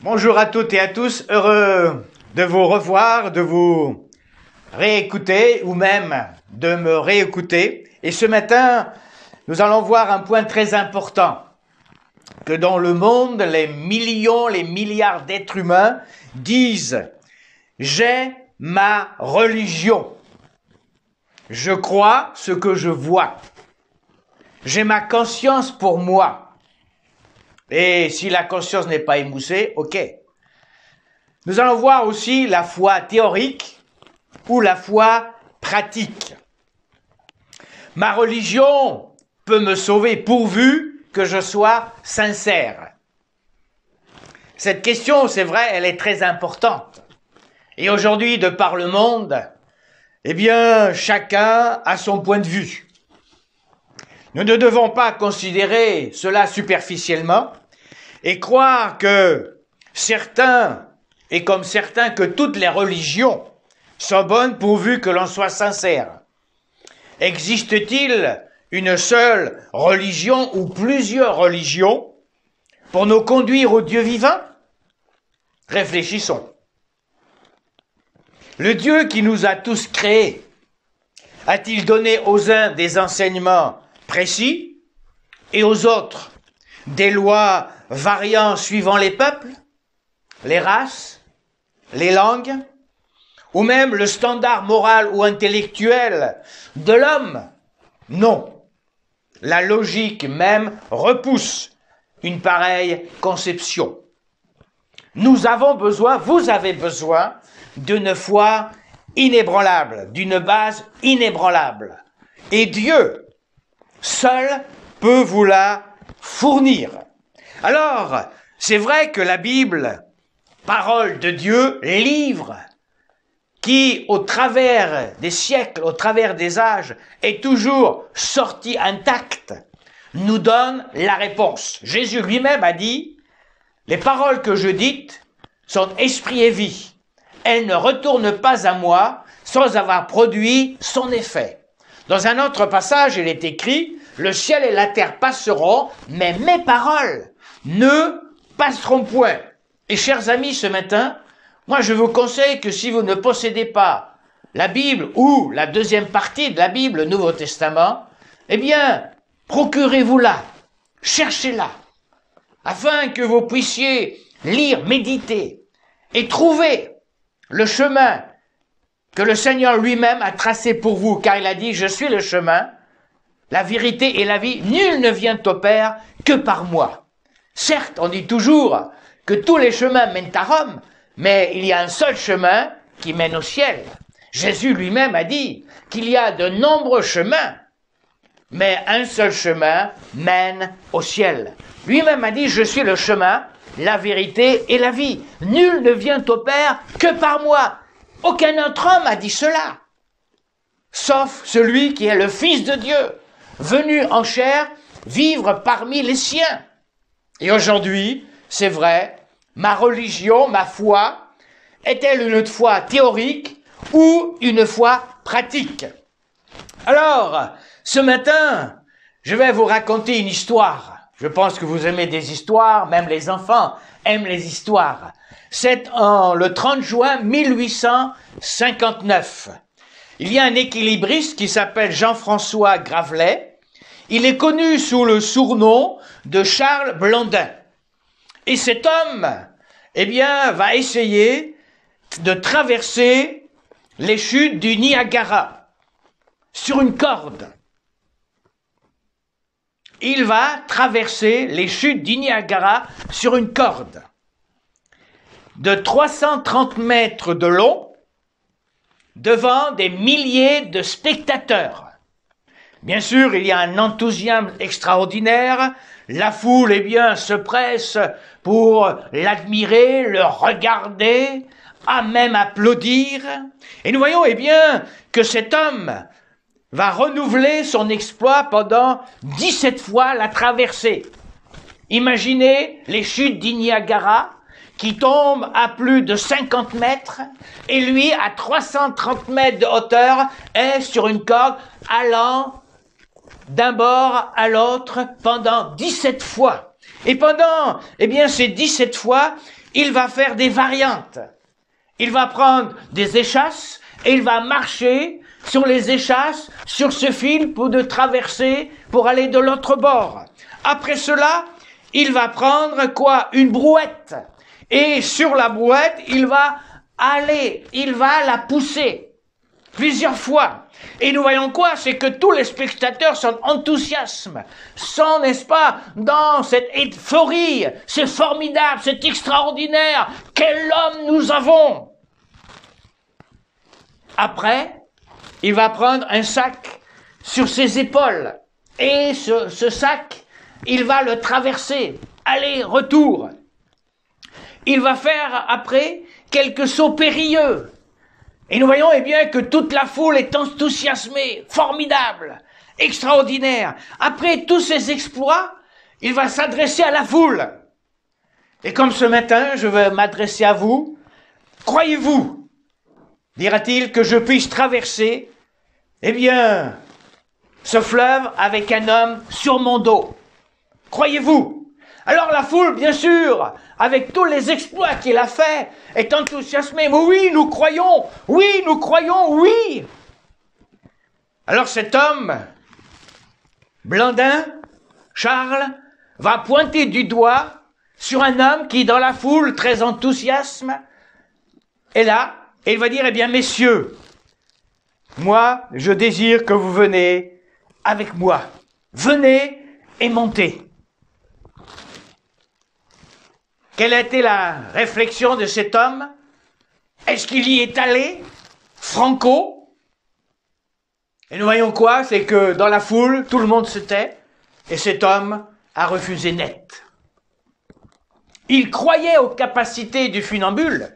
Bonjour à toutes et à tous, heureux de vous revoir, de vous réécouter ou même de me réécouter. Et ce matin, nous allons voir un point très important, que dans le monde, les millions, les milliards d'êtres humains disent « J'ai ma religion. Je crois ce que je vois. J'ai ma conscience pour moi. » Et si la conscience n'est pas émoussée, ok. Nous allons voir aussi la foi théorique ou la foi pratique. Ma religion peut me sauver pourvu que je sois sincère. Cette question, c'est vrai, elle est très importante. Et aujourd'hui, de par le monde, eh bien, chacun a son point de vue. Nous ne devons pas considérer cela superficiellement et croire que certains, et comme certains, que toutes les religions sont bonnes pourvu que l'on soit sincère. Existe-t-il une seule religion ou plusieurs religions pour nous conduire au Dieu vivant? Réfléchissons. Le Dieu qui nous a tous créés, a-t-il donné aux uns des enseignements précis et aux autres des lois variant suivant les peuples, les races, les langues, ou même le standard moral ou intellectuel de l'homme? Non. La logique même repousse une pareille conception. Nous avons besoin, vous avez besoin d'une foi inébranlable, d'une base inébranlable. Et Dieu seul peut vous la fournir. Alors, c'est vrai que la Bible, parole de Dieu, livre, qui, au travers des siècles, au travers des âges, est toujours sorti intact, nous donne la réponse. Jésus lui-même a dit, « Les paroles que je dite sont esprit et vie. Elles ne retournent pas à moi sans avoir produit son effet. » Dans un autre passage, il est écrit, « Le ciel et la terre passeront, mais mes paroles ne passeront point. » Et chers amis, ce matin, moi je vous conseille que si vous ne possédez pas la Bible ou la deuxième partie de la Bible, le Nouveau Testament, eh bien, procurez-vous-la, cherchez-la, afin que vous puissiez lire, méditer et trouver le chemin que le Seigneur lui-même a tracé pour vous, car il a dit « Je suis le chemin, la vérité et la vie, nul ne vient au Père que par moi. » Certes, on dit toujours que tous les chemins mènent à Rome, mais il y a un seul chemin qui mène au ciel. Jésus lui-même a dit qu'il y a de nombreux chemins, mais un seul chemin mène au ciel. Lui-même a dit « Je suis le chemin, la vérité et la vie. Nul ne vient au Père que par moi. » Aucun autre homme a dit cela, sauf celui qui est le Fils de Dieu, venu en chair vivre parmi les siens. Et aujourd'hui, c'est vrai, ma religion, ma foi, est-elle une foi théorique ou une foi pratique? Alors, ce matin, je vais vous raconter une histoire. Je pense que vous aimez des histoires, même les enfants aiment les histoires. C'est le 30 juin 1859. Il y a un équilibriste qui s'appelle Jean-François Gravelet. Il est connu sous le surnom de Charles Blondin. Et cet homme, eh bien, va essayer de traverser les chutes du Niagara sur une corde. Il va traverser les chutes du Niagara sur une corde de 330 mètres de long devant des milliers de spectateurs. Bien sûr, il y a un enthousiasme extraordinaire. La foule, eh bien, se presse pour l'admirer, le regarder, à même applaudir. Et nous voyons, eh bien, que cet homme va renouveler son exploit pendant 17 fois la traversée. Imaginez les chutes du Niagara qui tombent à plus de 50 mètres et lui, à 330 mètres de hauteur, est sur une corde allant d'un bord à l'autre pendant 17 fois. Et pendant, ces 17 fois, il va faire des variantes. Il va prendre des échasses et il va marcher sur les échasses, sur ce fil pour de traverser, pour aller de l'autre bord. Après cela, il va prendre quoi? Une brouette. Et sur la brouette, il va la pousser plusieurs fois. Et nous voyons quoi? C'est que tous les spectateurs sont enthousiastes, sont, n'est-ce pas, dans cette euphorie. C'est formidable, c'est extraordinaire. Quel homme nous avons! Après, il va prendre un sac sur ses épaules. Et ce sac, il va le traverser, aller-retour. Il va faire après quelques sauts périlleux. Et nous voyons que toute la foule est enthousiasmée, formidable, extraordinaire. Après tous ces exploits, il va s'adresser à la foule. Et comme ce matin, je veux m'adresser à vous, croyez-vous, dira-t-il, que je puisse traverser, ce fleuve avec un homme sur mon dos? Croyez-vous? Alors la foule, bien sûr, avec tous les exploits qu'il a faits, est enthousiasmée. Mais oui, nous croyons, oui. Alors cet homme, Blandin, Charles, va pointer du doigt sur un homme qui, dans la foule, très enthousiaste, est là, et il va dire, messieurs, moi, je désire que vous venez avec moi. Venez et montez. Quelle a été la réflexion de cet homme? Est-ce qu'il y est allé, franco? Et nous voyons quoi? C'est que dans la foule, tout le monde se tait, et cet homme a refusé net. Il croyait aux capacités du funambule,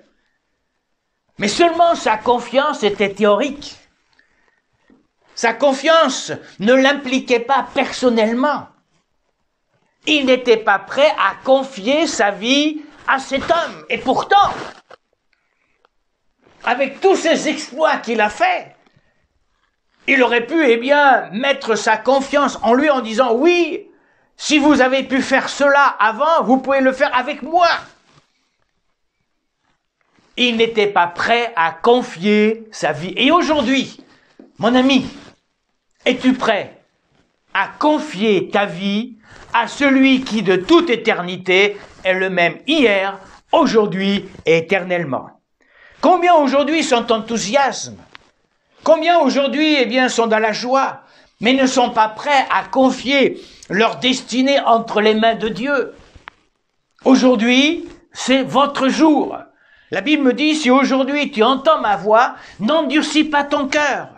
mais seulement sa confiance était théorique. Sa confiance ne l'impliquait pas personnellement. Il n'était pas prêt à confier sa vie à cet homme. Et pourtant, avec tous ces exploits qu'il a faits, il aurait pu, mettre sa confiance en lui en disant, oui, si vous avez pu faire cela avant, vous pouvez le faire avec moi. Il n'était pas prêt à confier sa vie. Et aujourd'hui, mon ami, es-tu prêt à confier ta vie à celui qui de toute éternité est le même hier, aujourd'hui et éternellement? Combien aujourd'hui sont enthousiastes? Combien aujourd'hui, sont dans la joie, mais ne sont pas prêts à confier leur destinée entre les mains de Dieu? Aujourd'hui, c'est votre jour. La Bible me dit, si aujourd'hui tu entends ma voix, n'endurcis pas ton cœur.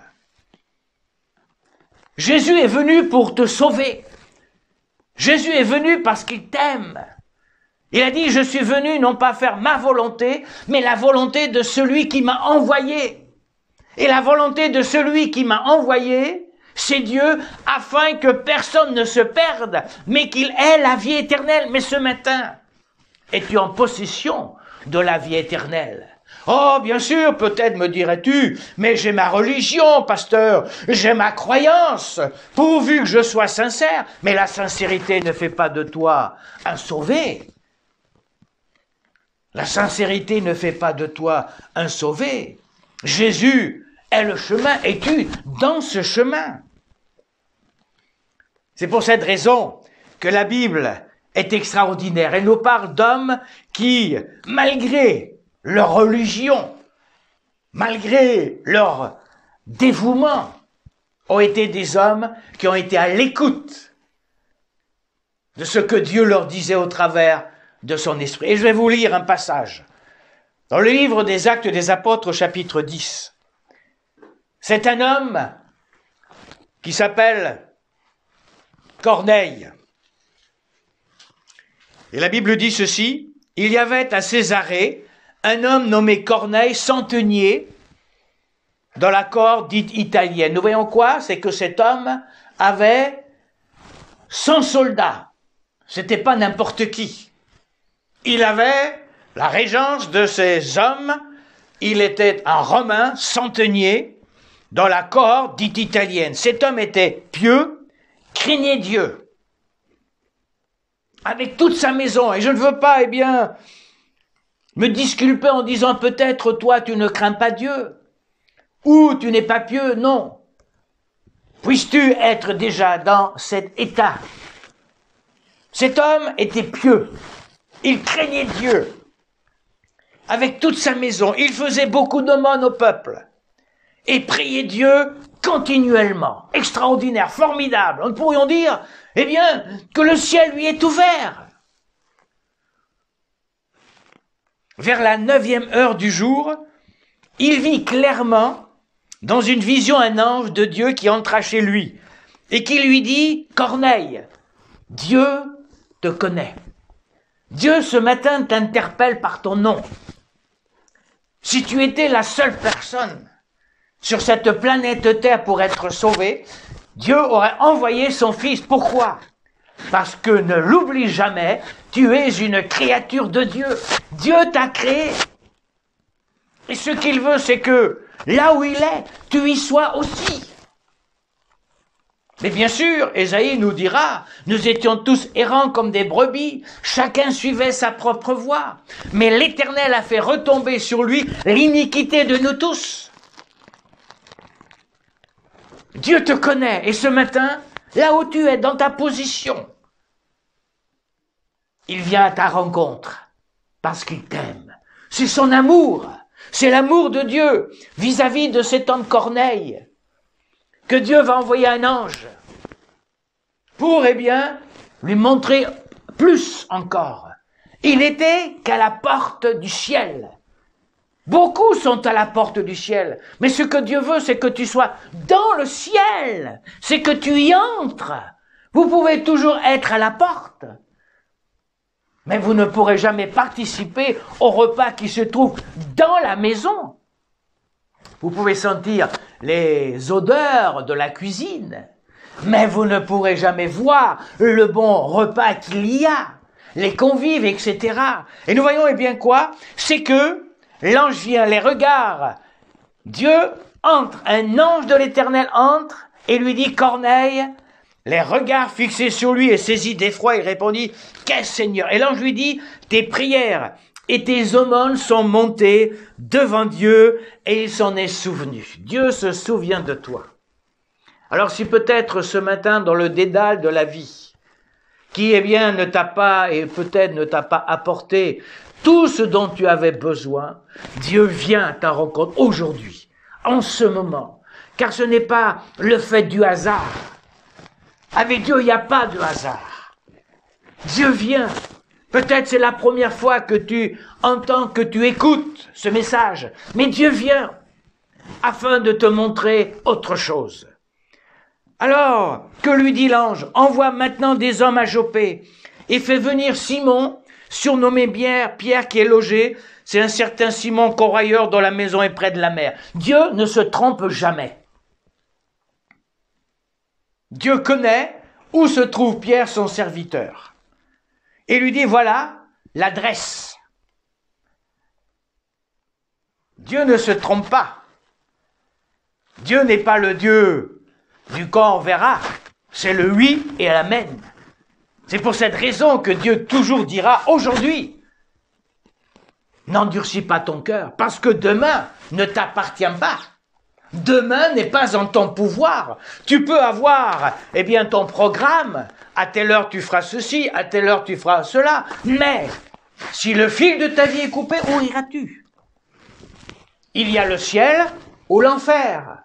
Jésus est venu pour te sauver. Jésus est venu parce qu'il t'aime. Il a dit, je suis venu non pas faire ma volonté, mais la volonté de celui qui m'a envoyé. Et la volonté de celui qui m'a envoyé, c'est Dieu, afin que personne ne se perde, mais qu'il ait la vie éternelle. Mais ce matin, es-tu en possession de la vie éternelle? Oh, bien sûr, peut-être me dirais-tu, mais j'ai ma religion, pasteur, j'ai ma croyance, pourvu que je sois sincère. Mais la sincérité ne fait pas de toi un sauvé. La sincérité ne fait pas de toi un sauvé. Jésus est le chemin. Es-tu dans ce chemin? C'est pour cette raison que la Bible est extraordinaire. Elle nous parle d'hommes qui, malgré leur religion, malgré leur dévouement, ont été des hommes qui ont été à l'écoute de ce que Dieu leur disait au travers de son esprit. Et je vais vous lire un passage. Dans le livre des Actes des Apôtres, chapitre 10. C'est un homme qui s'appelle Corneille. Et la Bible dit ceci, il y avait à Césarée un homme nommé Corneille, centenier, dans la cour dite italienne. Nous voyons quoi? C'est que cet homme avait 100 soldats. C'était pas n'importe qui. Il avait la régence de ces hommes. Il était un Romain centenier dans la cour dite italienne. Cet homme était pieux, craignait Dieu. avec toute sa maison. Et je ne veux pas, me disculper en disant peut-être toi tu ne crains pas Dieu, ou tu n'es pas pieux, non. Puisses-tu être déjà dans cet état? Cet homme était pieux, il craignait Dieu, avec toute sa maison, il faisait beaucoup d'aumônes au peuple, et priait Dieu continuellement, extraordinaire, formidable. Nous pourrions dire, que le ciel lui est ouvert. Vers la 9e heure du jour, il vit clairement, dans une vision, un ange de Dieu qui entra chez lui et qui lui dit, Corneille, Dieu te connaît. Dieu ce matin t'interpelle par ton nom. Si tu étais la seule personne sur cette planète Terre pour être sauvé, Dieu aurait envoyé son Fils. Pourquoi? Parce que ne l'oublie jamais, tu es une créature de Dieu. Dieu t'a créé. Et ce qu'il veut, c'est que là où il est, tu y sois aussi. Mais bien sûr, Ésaïe nous dira, nous étions tous errants comme des brebis, chacun suivait sa propre voie. Mais l'Éternel a fait retomber sur lui l'iniquité de nous tous. Dieu te connaît, et ce matin, là où tu es, dans ta position, il vient à ta rencontre, parce qu'il t'aime. C'est son amour, c'est l'amour de Dieu vis-à-vis de cet homme Corneille, que Dieu va envoyer un ange pour, lui montrer plus encore. Il n'était qu'à la porte du ciel. Beaucoup sont à la porte du ciel, mais ce que Dieu veut, c'est que tu sois dans le ciel, c'est que tu y entres. Vous pouvez toujours être à la porte, mais vous ne pourrez jamais participer au repas qui se trouve dans la maison. Vous pouvez sentir les odeurs de la cuisine, mais vous ne pourrez jamais voir le bon repas qu'il y a, les convives, etc. Et nous voyons quoi? C'est que l'ange vient, les regards. Dieu entre, un ange de l'Éternel entre et lui dit, Corneille, les regards fixés sur lui et saisi d'effroi, il répondit, qu'est-ce Seigneur? Et l'ange lui dit, tes prières et tes aumônes sont montées devant Dieu et il s'en est souvenu. Dieu se souvient de toi. Alors si peut-être ce matin dans le dédale de la vie, qui ne t'a pas et peut-être ne t'a pas apporté tout ce dont tu avais besoin, Dieu vient à ta rencontre aujourd'hui, en ce moment, car ce n'est pas le fait du hasard. Avec Dieu, il n'y a pas de hasard. Dieu vient. Peut-être c'est la première fois que tu entends, que tu écoutes ce message, mais Dieu vient afin de te montrer autre chose. Alors, que lui dit l'ange? Envoie maintenant des hommes à Joppé et fais venir Simon, surnommé Pierre qui est logé, c'est un certain Simon corrailleur dont la maison est près de la mer. Dieu ne se trompe jamais. Dieu connaît où se trouve Pierre, son serviteur. Et lui dit, voilà l'adresse. Dieu ne se trompe pas. Dieu n'est pas le Dieu du quand on verra. C'est le oui et l'amen. C'est pour cette raison que Dieu toujours dira aujourd'hui, n'endurcis pas ton cœur, parce que demain ne t'appartient pas. Demain n'est pas en ton pouvoir. Tu peux avoir, ton programme. À telle heure tu feras ceci, à telle heure tu feras cela. Mais, si le fil de ta vie est coupé, où iras-tu? Il y a le ciel ou l'enfer.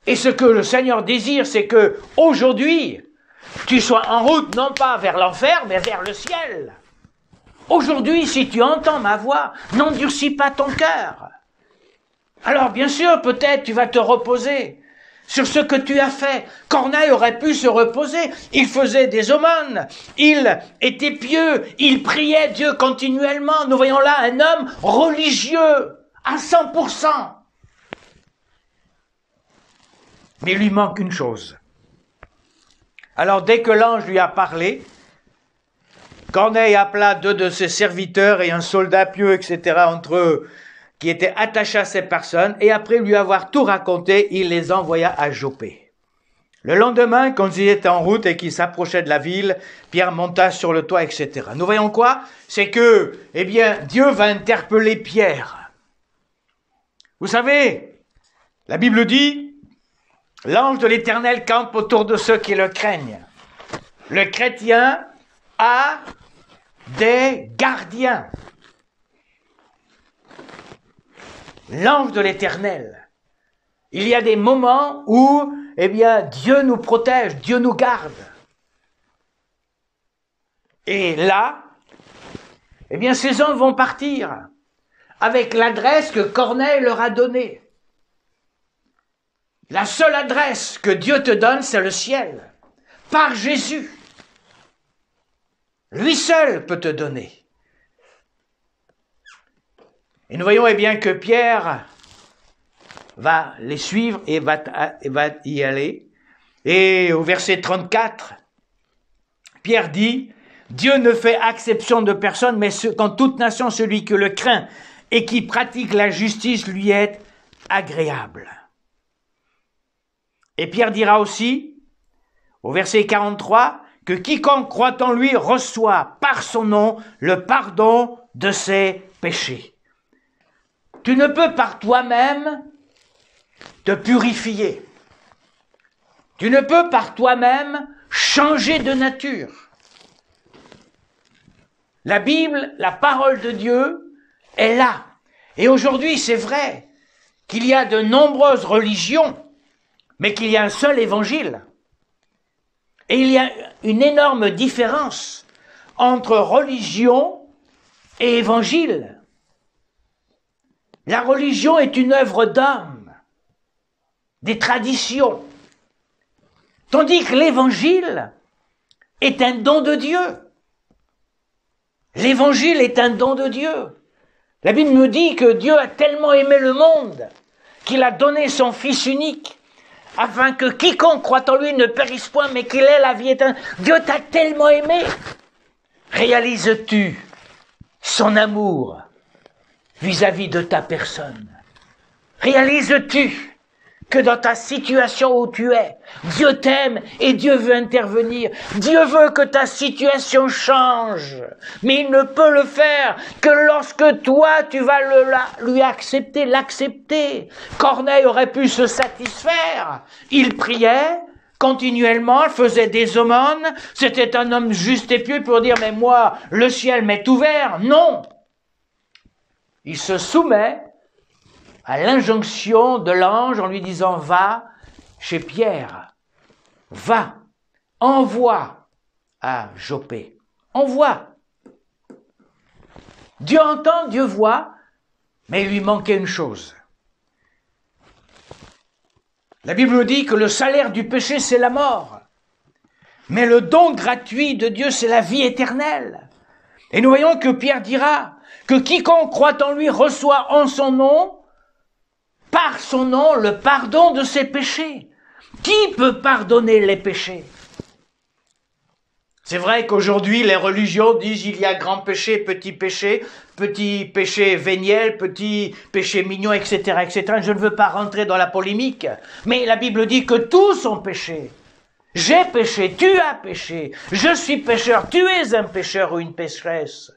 Et ce que le Seigneur désire, c'est que, aujourd'hui, tu sois en route, non pas vers l'enfer, mais vers le ciel. Aujourd'hui, si tu entends ma voix, n'endurcis pas ton cœur. Alors, bien sûr, peut-être tu vas te reposer sur ce que tu as fait. Corneille aurait pu se reposer. Il faisait des aumônes. Il était pieux. Il priait Dieu continuellement. Nous voyons là un homme religieux à 100%. Mais il lui manque une chose. Alors, dès que l'ange lui a parlé, Corneille appela 2 de ses serviteurs et un soldat pieux, etc., entre eux, qui était attaché à ces personnes, et après lui avoir tout raconté, il les envoya à Joppé. Le lendemain, quand ils étaient en route et qu'ils s'approchaient de la ville, Pierre monta sur le toit, etc. Nous voyons quoi? C'est que, eh bien, Dieu va interpeller Pierre. Vous savez, la Bible dit, l'ange de l'Éternel campe autour de ceux qui le craignent. Le chrétien a des gardiens. L'ange de l'Éternel. Il y a des moments où, eh bien, Dieu nous protège, Dieu nous garde. Et là, eh bien, ces hommes vont partir avec l'adresse que Corneille leur a donnée. La seule adresse que Dieu te donne, c'est le ciel, par Jésus. Lui seul peut te donner. Et nous voyons, eh bien, que Pierre va les suivre et va y aller. Et au verset 34, Pierre dit, « Dieu ne fait exception de personne, mais qu'en toute nation, celui qui le craint et qui pratique la justice lui est agréable. » Et Pierre dira aussi, au verset 43, que quiconque croit en lui reçoit par son nom le pardon de ses péchés. Tu ne peux par toi-même te purifier. Tu ne peux par toi-même changer de nature. La Bible, la parole de Dieu, est là. Et aujourd'hui, c'est vrai qu'il y a de nombreuses religions, mais qu'il y a un seul évangile. Et il y a une énorme différence entre religion et évangile. La religion est une œuvre d'homme, des traditions, tandis que l'évangile est un don de Dieu. L'évangile est un don de Dieu. La Bible nous dit que Dieu a tellement aimé le monde qu'il a donné son Fils unique, afin que quiconque croit en lui ne périsse point, mais qu'il ait la vie éternelle. Dieu t'a tellement aimé. Réalises-tu son amour vis-à-vis de ta personne? Réalises-tu que dans ta situation où tu es, Dieu t'aime et Dieu veut intervenir. Dieu veut que ta situation change, mais il ne peut le faire que lorsque toi, tu vas lui accepter, l'accepter. Corneille aurait pu se satisfaire. Il priait continuellement, il faisait des aumônes. C'était un homme juste et pieux pour dire, mais moi, le ciel m'est ouvert. Non. Il se soumet à l'injonction de l'ange en lui disant « Va chez Pierre, va, envoie à Joppé, envoie ». Dieu entend, Dieu voit, mais il lui manquait une chose. La Bible nous dit que le salaire du péché, c'est la mort, mais le don gratuit de Dieu, c'est la vie éternelle. Et nous voyons que Pierre dira que quiconque croit en lui reçoit en son nom, par son nom, le pardon de ses péchés. Qui peut pardonner les péchés? C'est vrai qu'aujourd'hui, les religions disent il y a grand péché, petit péché véniel, petit péché mignon, etc., etc. Je ne veux pas rentrer dans la polémique, mais la Bible dit que tous sont péchés. J'ai péché, tu as péché, je suis pécheur, tu es un pécheur ou une pécheresse.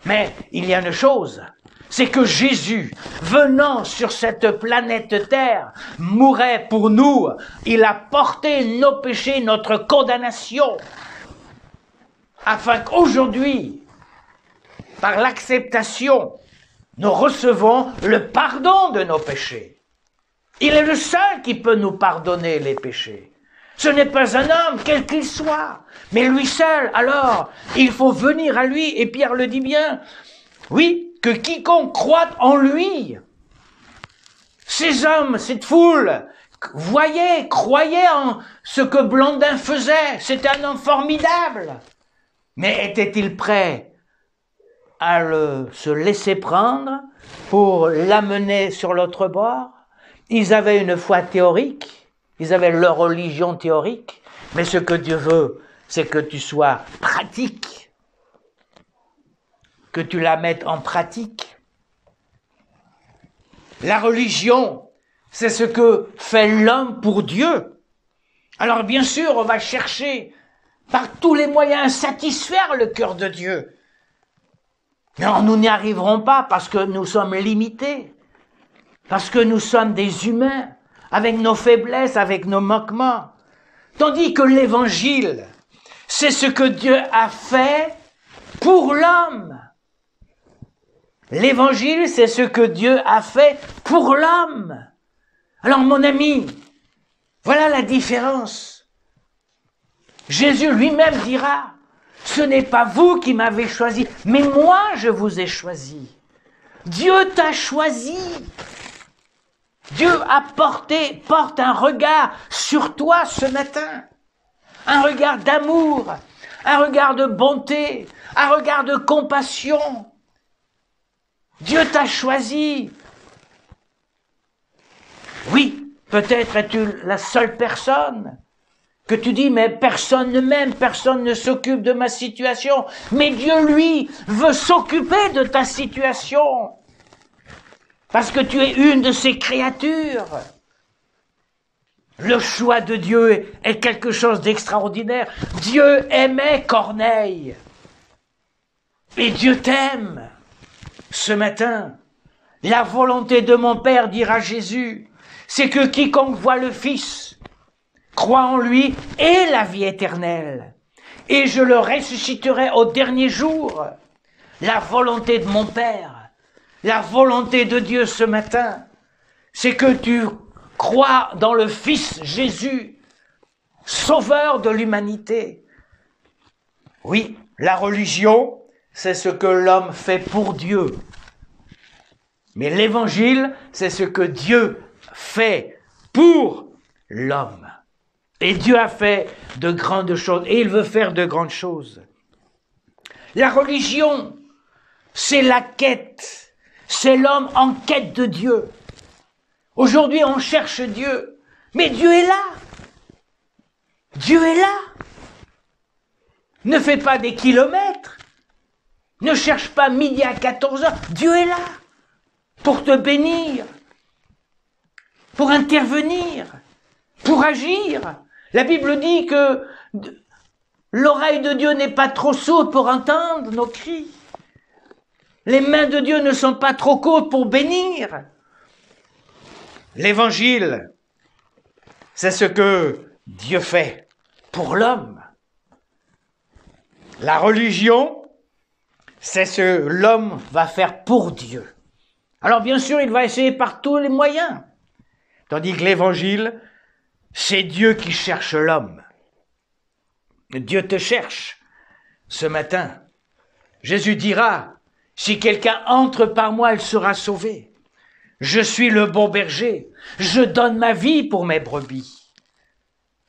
Mais il y a une chose, c'est que Jésus, venant sur cette planète Terre, mourait pour nous. Il a porté nos péchés, notre condamnation, afin qu'aujourd'hui, par l'acceptation, nous recevons le pardon de nos péchés. Il est le seul qui peut nous pardonner les péchés. Ce n'est pas un homme, quel qu'il soit, mais lui seul. Alors, il faut venir à lui, et Pierre le dit bien, oui, que quiconque croit en lui, ces hommes, cette foule, croyaient en ce que Blondin faisait. C'était un homme formidable. Mais était-il prêt à se laisser prendre pour l'amener sur l'autre bord? Ils avaient une foi théorique, ils avaient leur religion théorique, mais ce que Dieu veut, c'est que tu sois pratique, que tu la mettes en pratique. La religion, c'est ce que fait l'homme pour Dieu. Alors bien sûr, on va chercher par tous les moyens à satisfaire le cœur de Dieu. Mais alors, nous n'y arriverons pas parce que nous sommes limités, parce que nous sommes des humains, avec nos faiblesses, avec nos manquements. Tandis que l'Évangile, c'est ce que Dieu a fait pour l'homme. L'Évangile, c'est ce que Dieu a fait pour l'homme. Alors mon ami, voilà la différence. Jésus lui-même dira, ce n'est pas vous qui m'avez choisi, mais moi je vous ai choisi. Dieu t'a choisi. Dieu porte un regard sur toi ce matin. Un regard d'amour, un regard de bonté, un regard de compassion. Dieu t'a choisi. Oui, peut-être es-tu la seule personne que tu dis, mais personne ne m'aime, personne ne s'occupe de ma situation. Mais Dieu, lui, veut s'occuper de ta situation. Parce que tu es une de ses créatures. Le choix de Dieu est quelque chose d'extraordinaire. Dieu aimait Corneille. Et Dieu t'aime. Ce matin, la volonté de mon Père, dira Jésus, c'est que quiconque voit le Fils croit en lui ait la vie éternelle. Et je le ressusciterai au dernier jour. La volonté de mon Père, la volonté de Dieu ce matin, c'est que tu crois dans le Fils Jésus, sauveur de l'humanité. Oui, la religion, c'est ce que l'homme fait pour Dieu. Mais l'Évangile, c'est ce que Dieu fait pour l'homme. Et Dieu a fait de grandes choses, et il veut faire de grandes choses. La religion, c'est la quête, c'est l'homme en quête de Dieu. Aujourd'hui, on cherche Dieu, mais Dieu est là. Dieu est là. Ne fais pas des kilomètres. Ne cherche pas midi à 14h. Dieu est là pour te bénir, pour intervenir, pour agir. La Bible dit que l'oreille de Dieu n'est pas trop sourde pour entendre nos cris. Les mains de Dieu ne sont pas trop courtes pour bénir. L'Évangile, c'est ce que Dieu fait pour l'homme. La religion, c'est ce que l'homme va faire pour Dieu. Alors bien sûr, il va essayer par tous les moyens. Tandis que l'Évangile, c'est Dieu qui cherche l'homme. Dieu te cherche ce matin. Jésus dira, si quelqu'un entre par moi, il sera sauvé. Je suis le bon berger. Je donne ma vie pour mes brebis.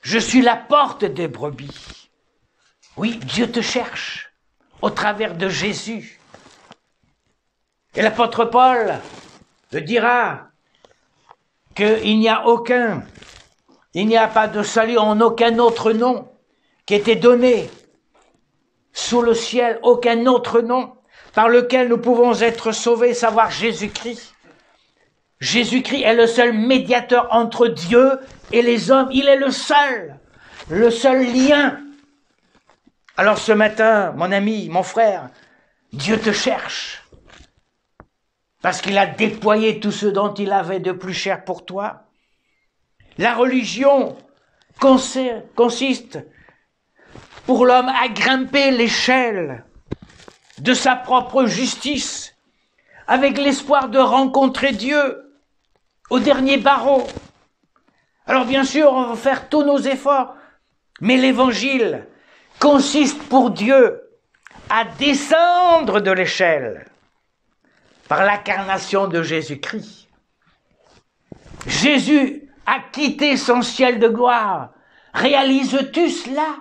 Je suis la porte des brebis. Oui, Dieu te cherche au travers de Jésus. Et l'apôtre Paul te dira qu'il n'y a pas de salut en aucun autre nom qui était donné sous le ciel, aucun autre nom par lequel nous pouvons être sauvés, savoir Jésus-Christ. Jésus-Christ est le seul médiateur entre Dieu et les hommes. Il est le seul lien. Alors ce matin, mon ami, mon frère, Dieu te cherche. Parce qu'il a déployé tout ce dont il avait de plus cher pour toi. La religion consiste pour l'homme à grimper l'échelle de sa propre justice avec l'espoir de rencontrer Dieu au dernier barreau. Alors bien sûr, on va faire tous nos efforts, mais l'Évangile consiste pour Dieu à descendre de l'échelle par l'incarnation de Jésus-Christ. Jésus a quitté son ciel de gloire. Réalises-tu cela?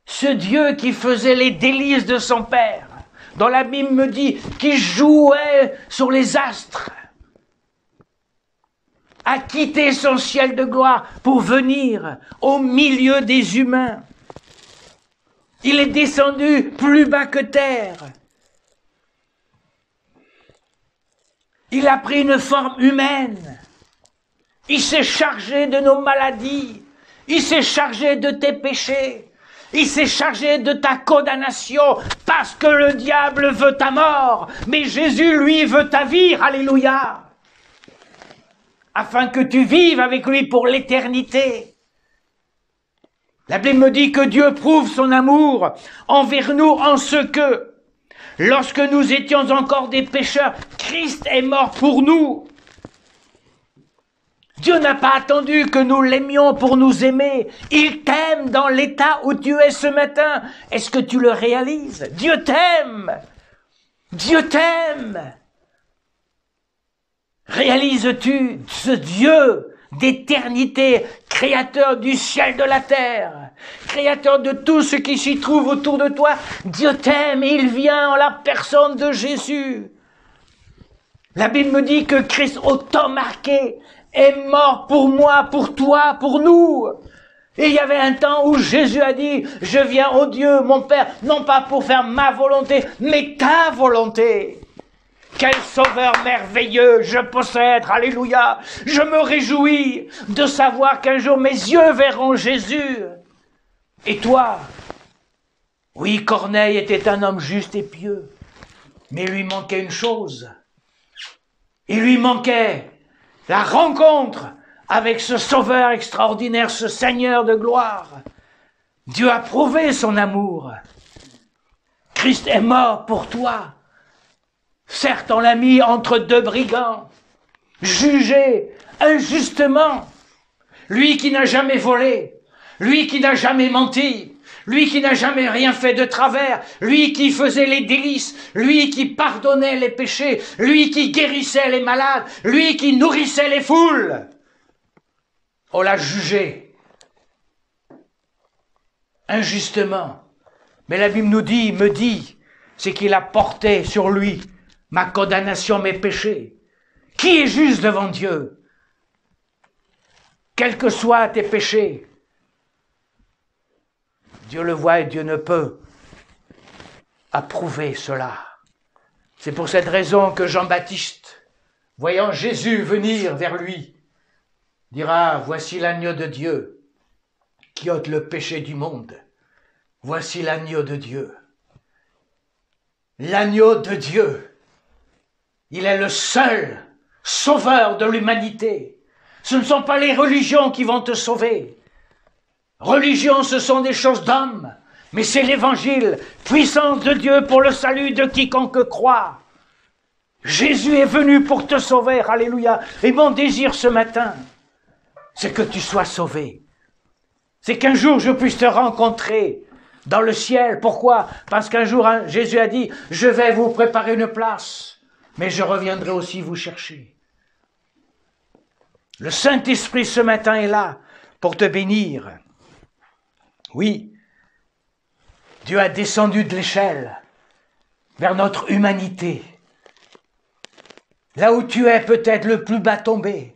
Ce Dieu qui faisait les délices de son Père, dont la Bible me dit qu'il jouait sur les astres, a quitté son ciel de gloire pour venir au milieu des humains. Il est descendu plus bas que terre. Il a pris une forme humaine. Il s'est chargé de nos maladies. Il s'est chargé de tes péchés. Il s'est chargé de ta condamnation parce que le diable veut ta mort. Mais Jésus, lui, veut ta vie. Alléluia. Afin que tu vives avec lui pour l'éternité. La Bible me dit que Dieu prouve son amour envers nous en ce que, lorsque nous étions encore des pécheurs, Christ est mort pour nous. Dieu n'a pas attendu que nous l'aimions pour nous aimer. Il t'aime dans l'état où tu es ce matin. Est-ce que tu le réalises? Dieu t'aime. Dieu t'aime. Réalises-tu ce Dieu d'éternité, créateur du ciel, de la terre, créateur de tout ce qui s'y trouve autour de toi? Dieu t'aime et il vient en la personne de Jésus. La Bible me dit que Christ, au temps marqué, est mort pour moi, pour toi, pour nous. Et il y avait un temps où Jésus a dit, je viens, ô Dieu, mon Père, non pas pour faire ma volonté, mais ta volonté. Quel sauveur merveilleux je possède, alléluia. Je me réjouis de savoir qu'un jour mes yeux verront Jésus. Et toi? Oui, Corneille était un homme juste et pieux, mais il lui manquait une chose. Il lui manquait la rencontre avec ce Sauveur extraordinaire, ce Seigneur de gloire. Dieu a prouvé son amour. Christ est mort pour toi. Certes, on l'a mis entre deux brigands, jugé injustement. Lui qui n'a jamais volé, lui qui n'a jamais menti, lui qui n'a jamais rien fait de travers, lui qui faisait les délices, lui qui pardonnait les péchés, lui qui guérissait les malades, lui qui nourrissait les foules. On l'a jugé injustement. Mais la Bible nous dit, me dit, c'est qu'il a porté sur lui ma condamnation, mes péchés. Qui est juste devant Dieu? Quels que soient tes péchés, Dieu le voit et Dieu ne peut approuver cela. C'est pour cette raison que Jean-Baptiste, voyant Jésus venir vers lui, dira, voici l'agneau de Dieu qui ôte le péché du monde. Voici l'agneau de Dieu. L'agneau de Dieu. Il est le seul sauveur de l'humanité. Ce ne sont pas les religions qui vont te sauver. Religion, ce sont des choses d'hommes, mais c'est l'évangile, puissance de Dieu pour le salut de quiconque croit. Jésus est venu pour te sauver, alléluia. Et mon désir ce matin, c'est que tu sois sauvé. C'est qu'un jour je puisse te rencontrer dans le ciel. Pourquoi? Parce qu'un jour Jésus a dit, je vais vous préparer une place. Mais je reviendrai aussi vous chercher. Le Saint-Esprit ce matin est là pour te bénir. Oui, Dieu a descendu de l'échelle vers notre humanité. Là où tu es peut-être le plus bas tombé,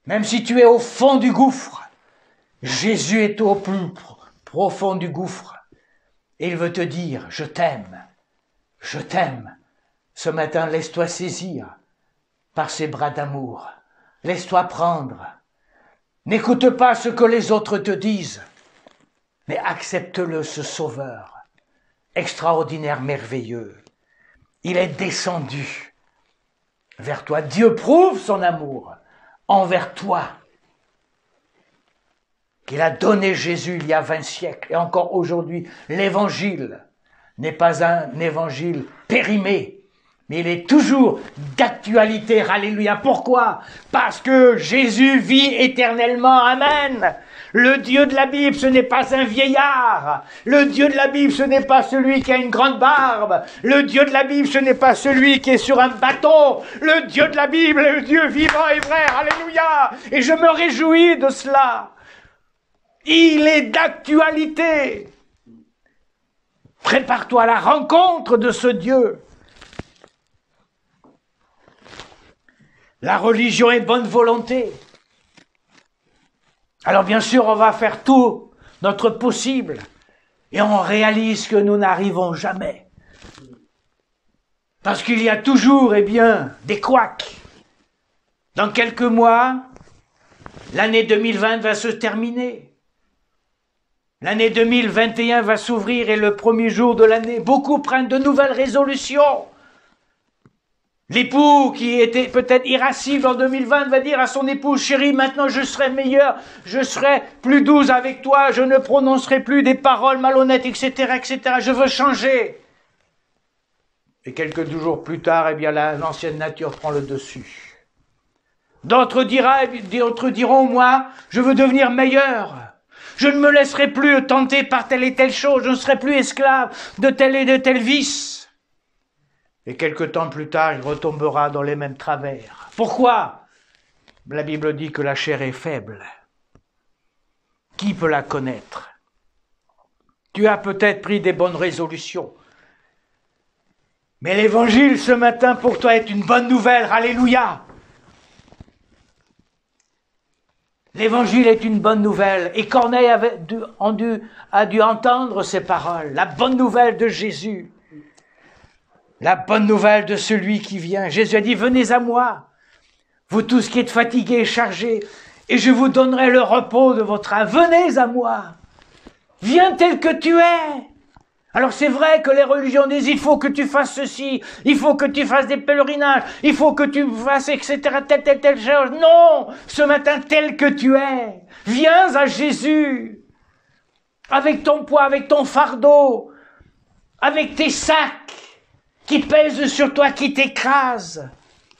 même si tu es au fond du gouffre, Jésus est au plus profond du gouffre. Et il veut te dire, je t'aime, je t'aime. Ce matin, laisse-toi saisir par ses bras d'amour. Laisse-toi prendre. N'écoute pas ce que les autres te disent, mais accepte-le, ce Sauveur, extraordinaire, merveilleux. Il est descendu vers toi. Dieu prouve son amour envers toi, qu'il a donné Jésus il y a 20 siècles. Et encore aujourd'hui, l'évangile n'est pas un évangile périmé, mais il est toujours d'actualité, alléluia. Pourquoi? Parce que Jésus vit éternellement, amen. Le Dieu de la Bible, ce n'est pas un vieillard. Le Dieu de la Bible, ce n'est pas celui qui a une grande barbe. Le Dieu de la Bible, ce n'est pas celui qui est sur un bâton. Le Dieu de la Bible est le Dieu vivant et vrai, alléluia. Et je me réjouis de cela. Il est d'actualité. Prépare-toi à la rencontre de ce Dieu. La religion est bonne volonté. Alors bien sûr, on va faire tout notre possible et on réalise que nous n'arrivons jamais. Parce qu'il y a toujours, des couacs. Dans quelques mois, L'année 2020 va se terminer. L'année 2021 va s'ouvrir et le premier jour de l'année, beaucoup prennent de nouvelles résolutions. L'époux qui était peut-être irascible en 2020 va dire à son épouse, chérie, maintenant je serai meilleur, je serai plus douce avec toi, je ne prononcerai plus des paroles malhonnêtes, etc., etc. Je veux changer. Et quelques jours plus tard, eh bien, l'ancienne nature prend le dessus. D'autres diront, moi, je veux devenir meilleur. Je ne me laisserai plus tenter par telle et telle chose, je ne serai plus esclave de tel et de tel vice. Et quelque temps plus tard, il retombera dans les mêmes travers. Pourquoi ? La Bible dit que la chair est faible. Qui peut la connaître ? Tu as peut-être pris des bonnes résolutions. Mais l'évangile ce matin pour toi est une bonne nouvelle. Alléluia ! L'évangile est une bonne nouvelle. Et Corneille a dû entendre ces paroles. La bonne nouvelle de Jésus. La bonne nouvelle de celui qui vient. Jésus a dit, venez à moi, vous tous qui êtes fatigués et chargés, et je vous donnerai le repos de votre âme. Venez à moi. Viens tel que tu es. Alors c'est vrai que les religions disent, il faut que tu fasses ceci, il faut que tu fasses des pèlerinages, il faut que tu fasses, etc., telle chose. Non, ce matin, tel que tu es. Viens à Jésus. Avec ton poids, avec ton fardeau, avec tes sacs qui pèsent sur toi, qui t'écrasent.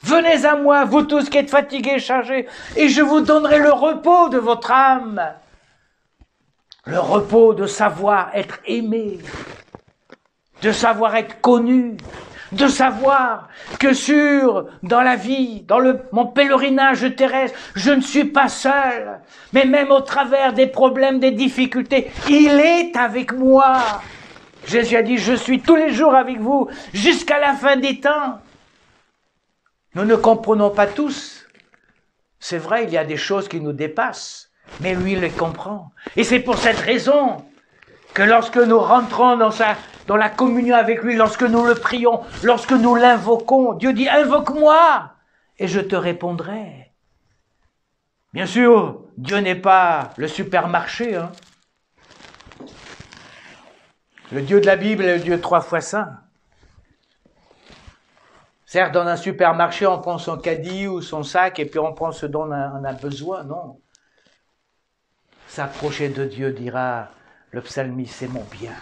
Venez à moi, vous tous qui êtes fatigués et chargés, et je vous donnerai le repos de votre âme. Le repos de savoir être aimé, de savoir être connu, de savoir que dans la vie, dans mon pèlerinage terrestre, je ne suis pas seul, mais même au travers des problèmes, des difficultés, il est avec moi. Jésus a dit, je suis tous les jours avec vous, jusqu'à la fin des temps. Nous ne comprenons pas tous. C'est vrai, il y a des choses qui nous dépassent, mais lui, il les comprend. Et c'est pour cette raison que lorsque nous rentrons dans la communion avec lui, lorsque nous le prions, lorsque nous l'invoquons, Dieu dit, invoque-moi, et je te répondrai. Bien sûr, Dieu n'est pas le supermarché, hein. Le Dieu de la Bible est le Dieu 3 fois saint. Certes, dans un supermarché, on prend son caddie ou son sac et puis on prend ce dont on a besoin, non. S'approcher de Dieu, dira le psalmiste, c'est mon bien.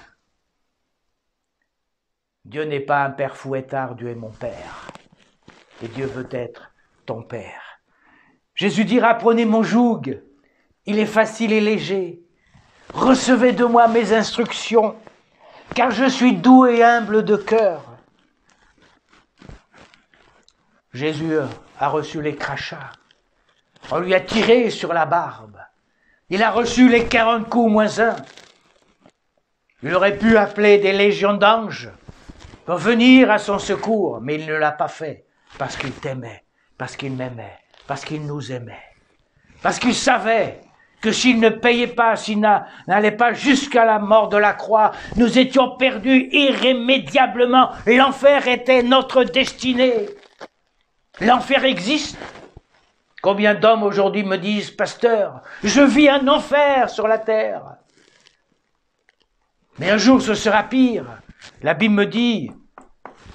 Dieu n'est pas un père fouettard, Dieu est mon père. Et Dieu veut être ton père. Jésus dira, prenez mon joug, il est facile et léger. Recevez de moi mes instructions, car je suis doux et humble de cœur. Jésus a reçu les crachats. On lui a tiré sur la barbe. Il a reçu les 40 coups moins un. Il aurait pu appeler des légions d'anges pour venir à son secours, mais il ne l'a pas fait parce qu'il t'aimait, parce qu'il m'aimait, parce qu'il nous aimait. Parce qu'il savait que s'il ne payait pas, s'il n'allait pas jusqu'à la mort de la croix, nous étions perdus irrémédiablement. L'enfer était notre destinée. L'enfer existe. Combien d'hommes aujourd'hui me disent, pasteur, je vis un enfer sur la terre. Mais un jour ce sera pire. La Bible me dit,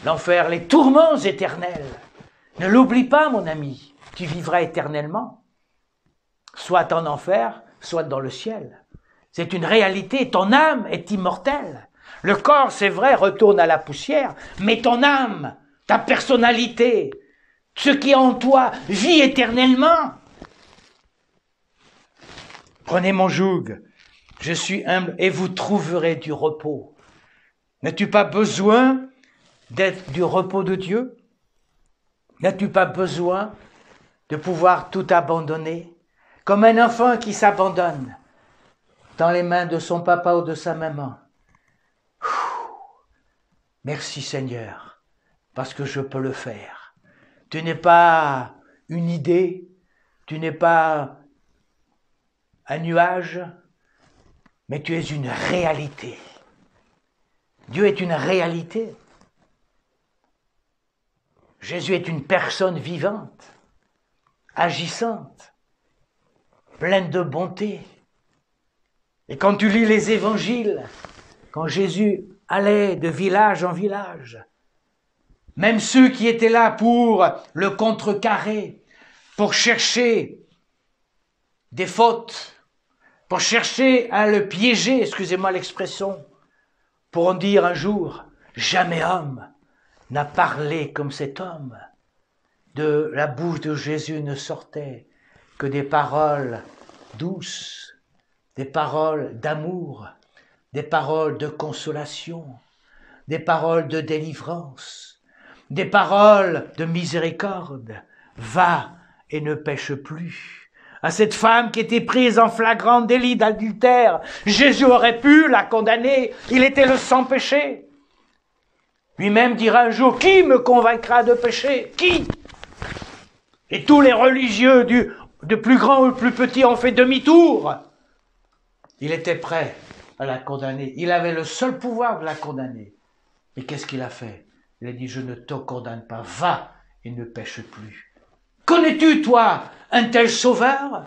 l'enfer, les tourments éternels. Ne l'oublie pas, mon ami, tu vivras éternellement. Soit en enfer, soit dans le ciel. C'est une réalité, ton âme est immortelle. Le corps, c'est vrai, retourne à la poussière, mais ton âme, ta personnalité, ce qui est en toi, vit éternellement. Prenez mon joug, je suis humble et vous trouverez du repos. N'as-tu pas besoin d'être du repos de Dieu? N'as-tu pas besoin de pouvoir tout abandonner? Comme un enfant qui s'abandonne dans les mains de son papa ou de sa maman. Merci Seigneur, parce que je peux le faire. Tu n'es pas une idée, tu n'es pas un nuage, mais tu es une réalité. Dieu est une réalité. Jésus est une personne vivante, agissante. pleine de bonté. Et quand tu lis les évangiles, quand Jésus allait de village en village, même ceux qui étaient là pour le contrecarrer, pour chercher des fautes, pour chercher à le piéger, excusez-moi l'expression, pour en dire un jour, jamais homme n'a parlé comme cet homme. De la bouche de Jésus ne sortait que des paroles douces, des paroles d'amour, des paroles de consolation, des paroles de délivrance, des paroles de miséricorde. Va et ne pêche plus. À cette femme qui était prise en flagrant délit d'adultère, Jésus aurait pu la condamner. Il était le sans péché. Lui-même dira un jour, qui me convaincra de pécher? Qui? Et tous les religieux de plus grand ou plus petit ont fait demi-tour. Il était prêt à la condamner. Il avait le seul pouvoir de la condamner. Mais qu'est-ce qu'il a fait? Il a dit, je ne te condamne pas, va et ne pêche plus. Connais-tu, toi, un tel sauveur?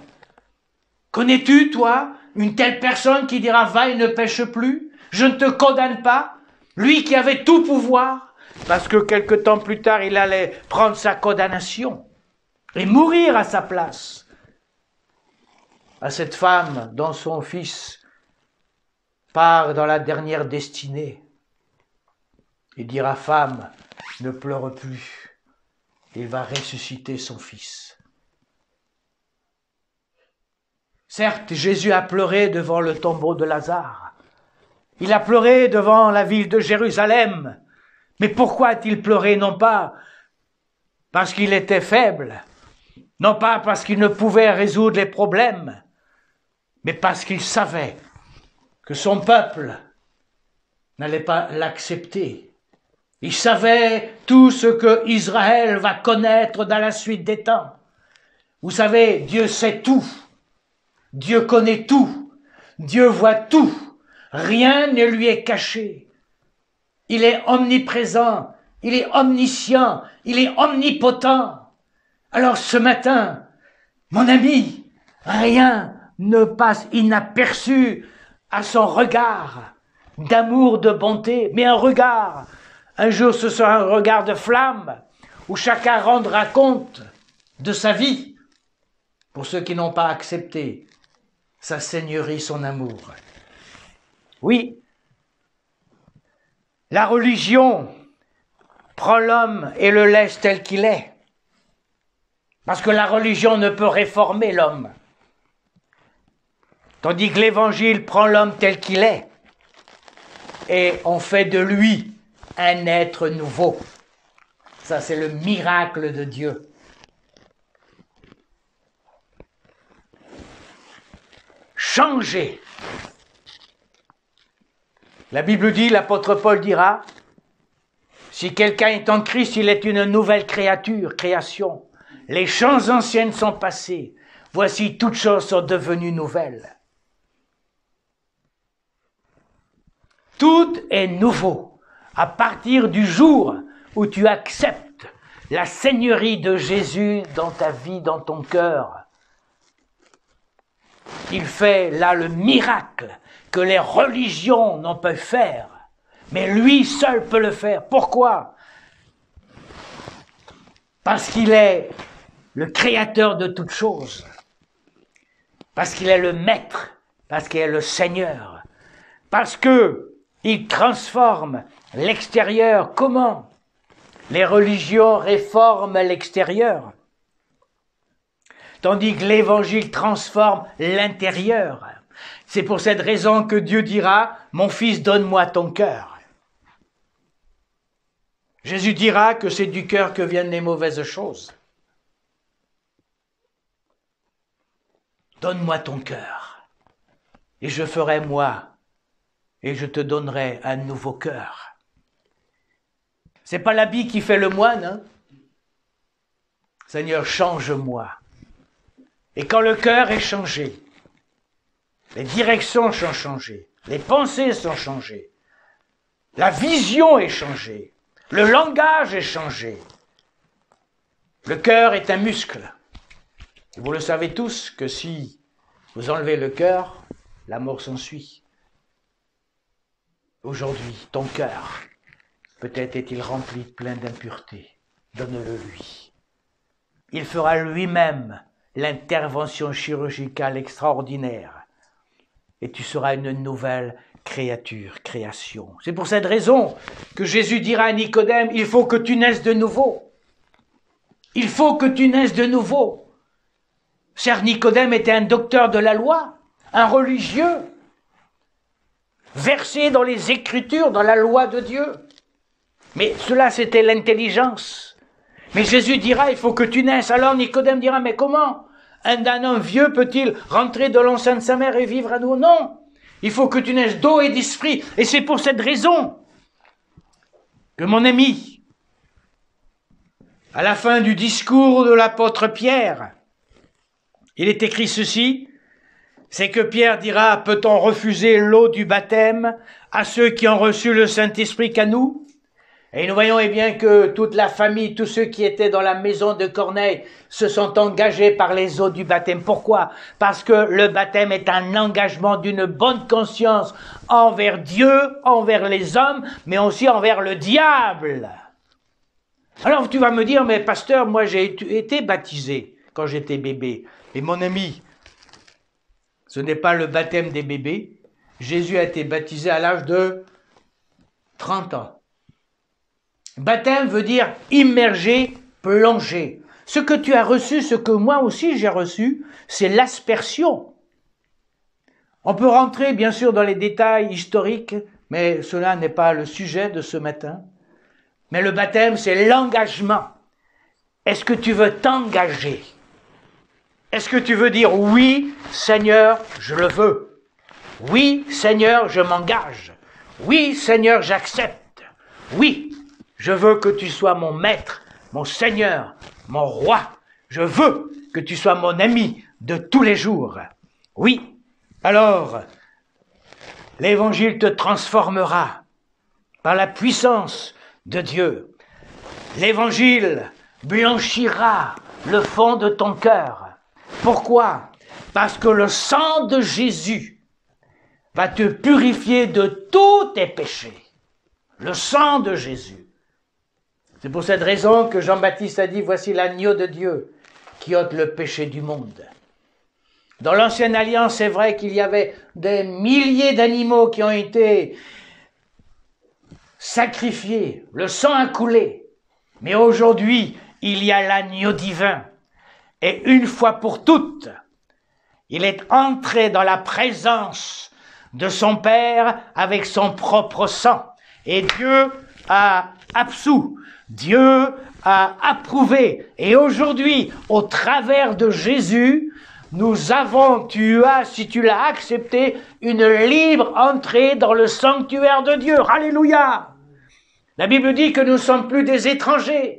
Connais-tu, toi, une telle personne qui dira, va et ne pêche plus? Je ne te condamne pas. Lui qui avait tout pouvoir, parce que quelque temps plus tard, il allait prendre sa condamnation et mourir à sa place. À cette femme dont son fils part dans la dernière destinée, il dira, femme, ne pleure plus. Il va ressusciter son fils. Certes, Jésus a pleuré devant le tombeau de Lazare. Il a pleuré devant la ville de Jérusalem. Mais pourquoi a-t-il pleuré? Non pas parce qu'il était faible, non pas parce qu'il ne pouvait résoudre les problèmes, mais parce qu'il savait que son peuple n'allait pas l'accepter. Il savait tout ce que Israël va connaître dans la suite des temps. Vous savez, Dieu sait tout. Dieu connaît tout. Dieu voit tout. Rien ne lui est caché. Il est omniprésent. Il est omniscient. Il est omnipotent. Alors ce matin, mon ami, rien ne passe inaperçu à son regard d'amour, de bonté, mais un regard. Un jour, ce sera un regard de flamme où chacun rendra compte de sa vie pour ceux qui n'ont pas accepté sa seigneurie, son amour. Oui, la religion prend l'homme et le laisse tel qu'il est. Parce que la religion ne peut réformer l'homme. Tandis que l'évangile prend l'homme tel qu'il est et on fait de lui un être nouveau. Ça, c'est le miracle de Dieu. Changer. La Bible dit, l'apôtre Paul dira, si quelqu'un est en Christ, il est une nouvelle création. Les choses anciennes sont passées. Voici, toutes choses sont devenues nouvelles. Tout est nouveau. À partir du jour où tu acceptes la seigneurie de Jésus dans ta vie, dans ton cœur, il fait là le miracle que les religions n'ont pas faire, mais lui seul peut le faire. Pourquoi? Parce qu'il est le créateur de toutes choses, parce qu'il est le maître, parce qu'il est le Seigneur, parce que il transforme l'extérieur. Comment? Les religions réforment l'extérieur, tandis que l'Évangile transforme l'intérieur. C'est pour cette raison que Dieu dira, « Mon fils, donne-moi ton cœur ». Jésus dira que c'est du cœur que viennent les mauvaises choses. Donne-moi ton cœur, et je ferai moi, et je te donnerai un nouveau cœur. C'est pas l'habit qui fait le moine, hein? Seigneur, change-moi. Et quand le cœur est changé, les directions sont changées, les pensées sont changées, la vision est changée, le langage est changé. Le cœur est un muscle. Et vous le savez tous que si Vous enlevez le cœur, la mort s'ensuit. Aujourd'hui, ton cœur, peut-être est-il rempli de plein d'impuretés. Donne-le lui. Il fera lui-même l'intervention chirurgicale extraordinaire. Et tu seras une nouvelle création. C'est pour cette raison que Jésus dira à Nicodème, il faut que tu naisses de nouveau. Il faut que tu naisses de nouveau. Cher Nicodème était un docteur de la loi, un religieux, versé dans les Écritures, dans la loi de Dieu. Mais cela, c'était l'intelligence. Mais Jésus dira, il faut que tu naisses. Alors Nicodème dira, mais comment un homme vieux peut-il rentrer dans l'enceinte de sa mère et vivre à nouveau? Non, il faut que tu naisses d'eau et d'esprit. Et c'est pour cette raison que mon ami, à la fin du discours de l'apôtre Pierre, il est écrit ceci, c'est que Pierre dira, peut-on refuser l'eau du baptême à ceux qui ont reçu le Saint-Esprit qu'à nous? Et nous voyons bien que toute la famille, tous ceux qui étaient dans la maison de Corneille se sont engagés par les eaux du baptême. Pourquoi? Parce que le baptême est un engagement d'une bonne conscience envers Dieu, envers les hommes, mais aussi envers le diable. Alors tu vas me dire, mais pasteur, moi j'ai été baptisé quand j'étais bébé. Et mon ami, ce n'est pas le baptême des bébés. Jésus a été baptisé à l'âge de 30 ans. Baptême veut dire immerger, plonger. Ce que tu as reçu, ce que moi aussi j'ai reçu, c'est l'aspersion. On peut rentrer bien sûr dans les détails historiques, mais cela n'est pas le sujet de ce matin. Mais le baptême, c'est l'engagement. Est-ce que tu veux t'engager? Est-ce que tu veux dire oui, Seigneur, je le veux? Oui, Seigneur, je m'engage. Oui, Seigneur, j'accepte. Oui, je veux que tu sois mon maître, mon Seigneur, mon roi. Je veux que tu sois mon ami de tous les jours. Oui, alors, l'Évangile te transformera par la puissance de Dieu. L'Évangile blanchira le fond de ton cœur. Pourquoi? Parce que le sang de Jésus va te purifier de tous tes péchés. Le sang de Jésus. C'est pour cette raison que Jean-Baptiste a dit, voici l'agneau de Dieu qui ôte le péché du monde. Dans l'Ancienne Alliance, c'est vrai qu'il y avait des milliers d'animaux qui ont été sacrifiés, le sang a coulé. Mais aujourd'hui, il y a l'agneau divin. Et une fois pour toutes, il est entré dans la présence de son Père avec son propre sang. Et Dieu a absous, Dieu a approuvé. Et aujourd'hui, au travers de Jésus, nous avons, tu as, si tu l'as accepté, une libre entrée dans le sanctuaire de Dieu. Alléluia! La Bible dit que nous ne sommes plus des étrangers.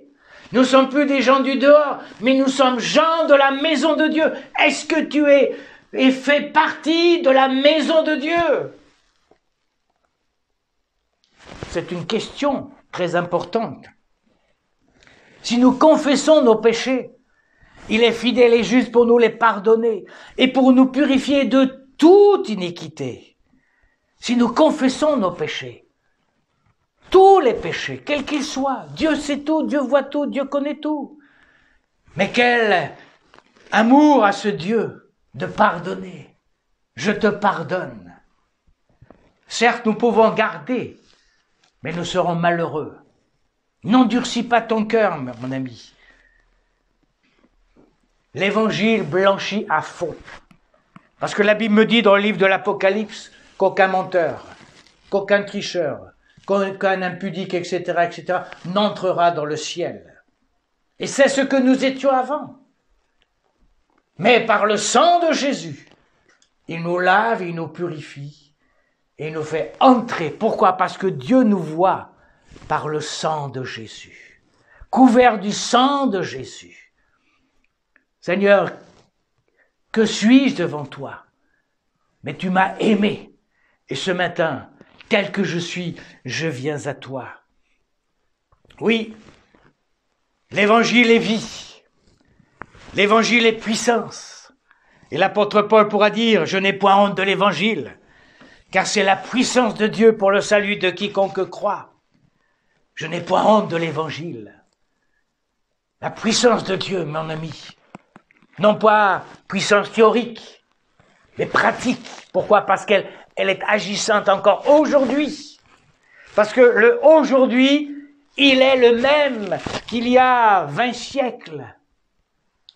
Nous ne sommes plus des gens du dehors, mais nous sommes gens de la maison de Dieu. Est-ce que tu es et fais partie de la maison de Dieu? C'est une question très importante. Si nous confessons nos péchés, il est fidèle et juste pour nous les pardonner et pour nous purifier de toute iniquité. Si nous confessons nos péchés, tous les péchés, quels qu'ils soient, Dieu sait tout, Dieu voit tout, Dieu connaît tout. Mais quel amour à ce Dieu de pardonner. Je te pardonne. Certes, nous pouvons garder, mais nous serons malheureux. N'endurcis pas ton cœur, mon ami. L'évangile blanchit à fond. Parce que la Bible me dit dans le livre de l'Apocalypse qu'aucun menteur, qu'aucun tricheur, qu'aucun impudique, etc., n'entrera dans le ciel. Et c'est ce que nous étions avant. Mais par le sang de Jésus, il nous lave, il nous purifie et il nous fait entrer. Pourquoi? Parce que Dieu nous voit par le sang de Jésus, couvert du sang de Jésus. Seigneur, que suis-je devant toi? Mais tu m'as aimé. Et ce matin, tel que je suis, je viens à toi. Oui, l'évangile est vie. L'évangile est puissance. Et l'apôtre Paul pourra dire, je n'ai point honte de l'évangile, car c'est la puissance de Dieu pour le salut de quiconque croit. Je n'ai point honte de l'évangile. La puissance de Dieu, mon ami. Non pas puissance théorique, mais pratique. Pourquoi? Parce qu'elle est agissante encore aujourd'hui. Parce que le aujourd'hui, il est le même qu'il y a 20 siècles.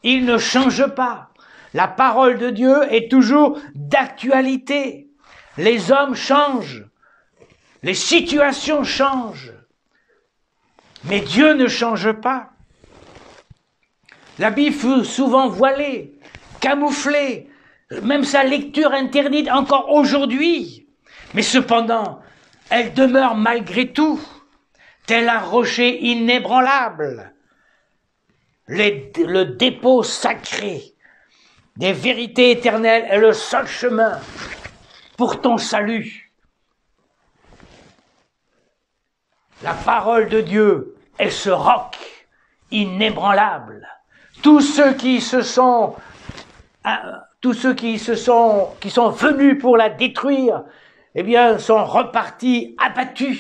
Il ne change pas. La parole de Dieu est toujours d'actualité. Les hommes changent. Les situations changent. Mais Dieu ne change pas. La Bible fut souvent voilée, camouflée, même sa lecture interdite encore aujourd'hui. Mais cependant, elle demeure malgré tout, tel un rocher inébranlable. Le dépôt sacré des vérités éternelles est le seul chemin pour ton salut. La parole de Dieu est ce roc inébranlable. Tous ceux qui sont venus pour la détruire, eh bien, sont repartis abattus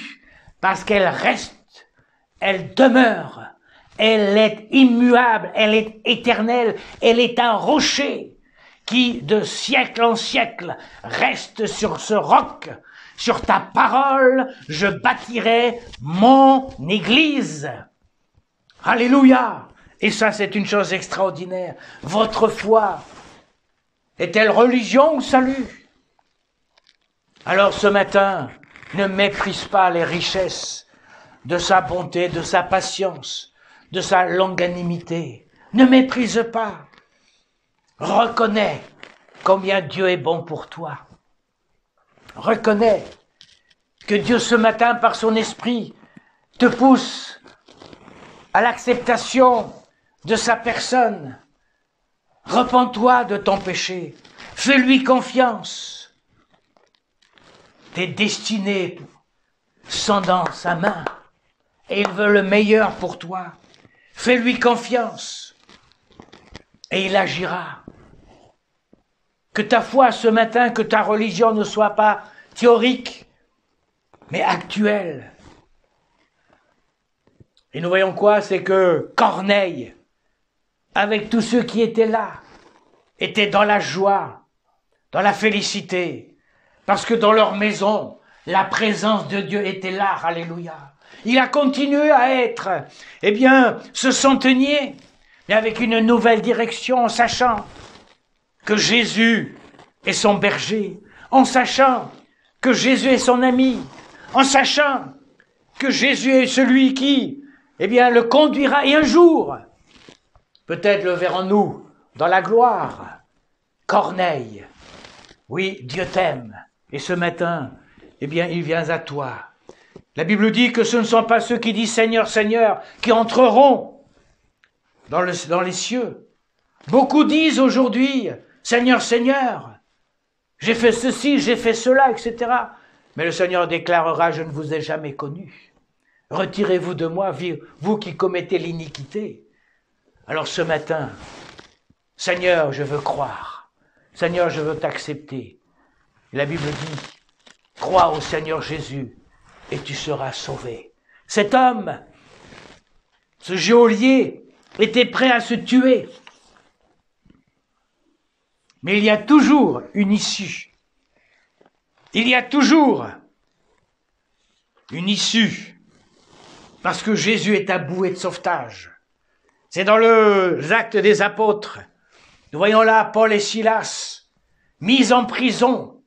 parce qu'elle reste, elle demeure, elle est immuable, elle est éternelle, elle est un rocher qui, de siècle en siècle, reste sur ce roc. Sur ta parole, je bâtirai mon église. Alléluia! Et ça, c'est une chose extraordinaire. Votre foi est-elle religion ou salut? Alors ce matin, ne méprise pas les richesses de sa bonté, de sa patience, de sa longanimité. Ne méprise pas. Reconnais combien Dieu est bon pour toi. Reconnais que Dieu ce matin, par son esprit, te pousse à l'acceptation de sa personne. Repens-toi de ton péché. Fais-lui confiance. Tes destinées sont dans sa main et il veut le meilleur pour toi. Fais-lui confiance et il agira. Que ta foi ce matin, que ta religion ne soit pas théorique, mais actuelle. Et nous voyons quoi? C'est que Corneille, avec tous ceux qui étaient là, étaient dans la joie, dans la félicité, parce que dans leur maison, la présence de Dieu était là, alléluia. Il a continué à être, eh bien, ce centenier, mais avec une nouvelle direction, en sachant que Jésus est son berger, en sachant que Jésus est son ami, en sachant que Jésus est celui qui, eh bien, le conduira. Et un jour, peut-être le verrons-nous dans la gloire. Corneille, oui, Dieu t'aime. Et ce matin, eh bien, il vient à toi. La Bible dit que ce ne sont pas ceux qui disent Seigneur, Seigneur, qui entreront dans les cieux. Beaucoup disent aujourd'hui, Seigneur, Seigneur, j'ai fait ceci, j'ai fait cela, etc. Mais le Seigneur déclarera, je ne vous ai jamais connu. Retirez-vous de moi, vous qui commettez l'iniquité. Alors ce matin, Seigneur, je veux croire. Seigneur, je veux t'accepter. La Bible dit, crois au Seigneur Jésus et tu seras sauvé. Cet homme, ce geôlier, était prêt à se tuer. Mais il y a toujours une issue. Il y a toujours une issue. Parce que Jésus est un bouée de sauvetage. C'est dans les Actes des Apôtres. Nous voyons là Paul et Silas, mis en prison.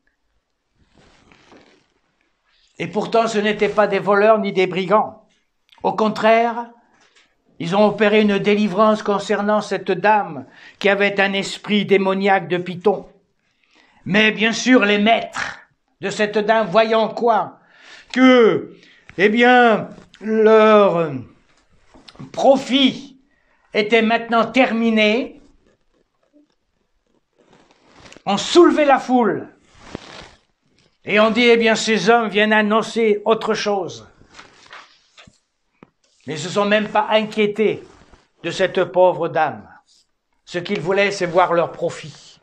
Et pourtant, ce n'étaient pas des voleurs ni des brigands. Au contraire, ils ont opéré une délivrance concernant cette dame qui avait un esprit démoniaque de Python. Mais bien sûr, les maîtres de cette dame, voyant quoi? Que, eh bien, leur profit était maintenant terminé, ont soulevé la foule et on dit, eh bien, ces hommes viennent annoncer autre chose. Mais ils ne se sont même pas inquiétés de cette pauvre dame. Ce qu'ils voulaient, c'est voir leur profit.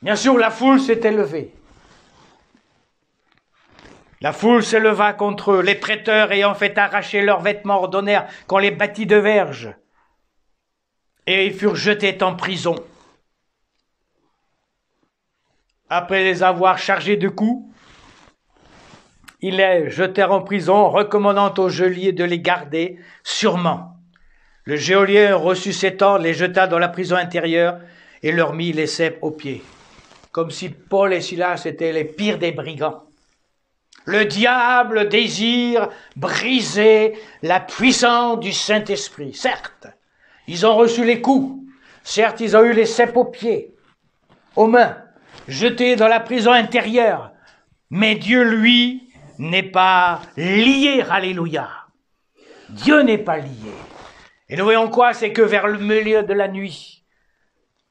Bien sûr, la foule s'était levée. La foule se leva contre eux. Les prêteurs, ayant fait arracher leurs vêtements, ordonnèrent qu'on les bâtît de verges. Et ils furent jetés en prison. Après les avoir chargés de coups, ils les jetèrent en prison, recommandant au geôlier de les garder sûrement. Le geôlier reçut ces ordres, les jeta dans la prison intérieure et leur mit les ceps aux pieds. Comme si Paul et Silas étaient les pires des brigands. Le diable désire briser la puissance du Saint-Esprit. Certes, ils ont reçu les coups. Certes, ils ont eu les ceps aux pieds, aux mains, jetés dans la prison intérieure. Mais Dieu, lui, n'est pas lié. Alléluia. Dieu n'est pas lié. Et nous voyons quoi? C'est que vers le milieu de la nuit,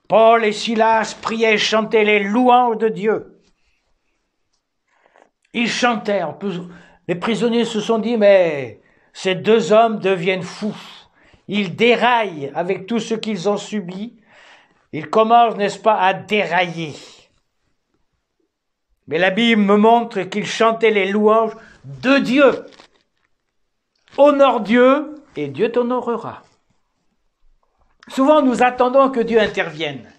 Paul et Silas priaient et chantaient les louanges de Dieu. Ils chantaient. Les prisonniers se sont dit, mais ces deux hommes deviennent fous. Ils déraillent avec tout ce qu'ils ont subi. Ils commencent, n'est-ce pas, à dérailler. Mais la Bible me montre qu'ils chantaient les louanges de Dieu. Honore Dieu et Dieu t'honorera. Souvent, nous attendons que Dieu intervienne.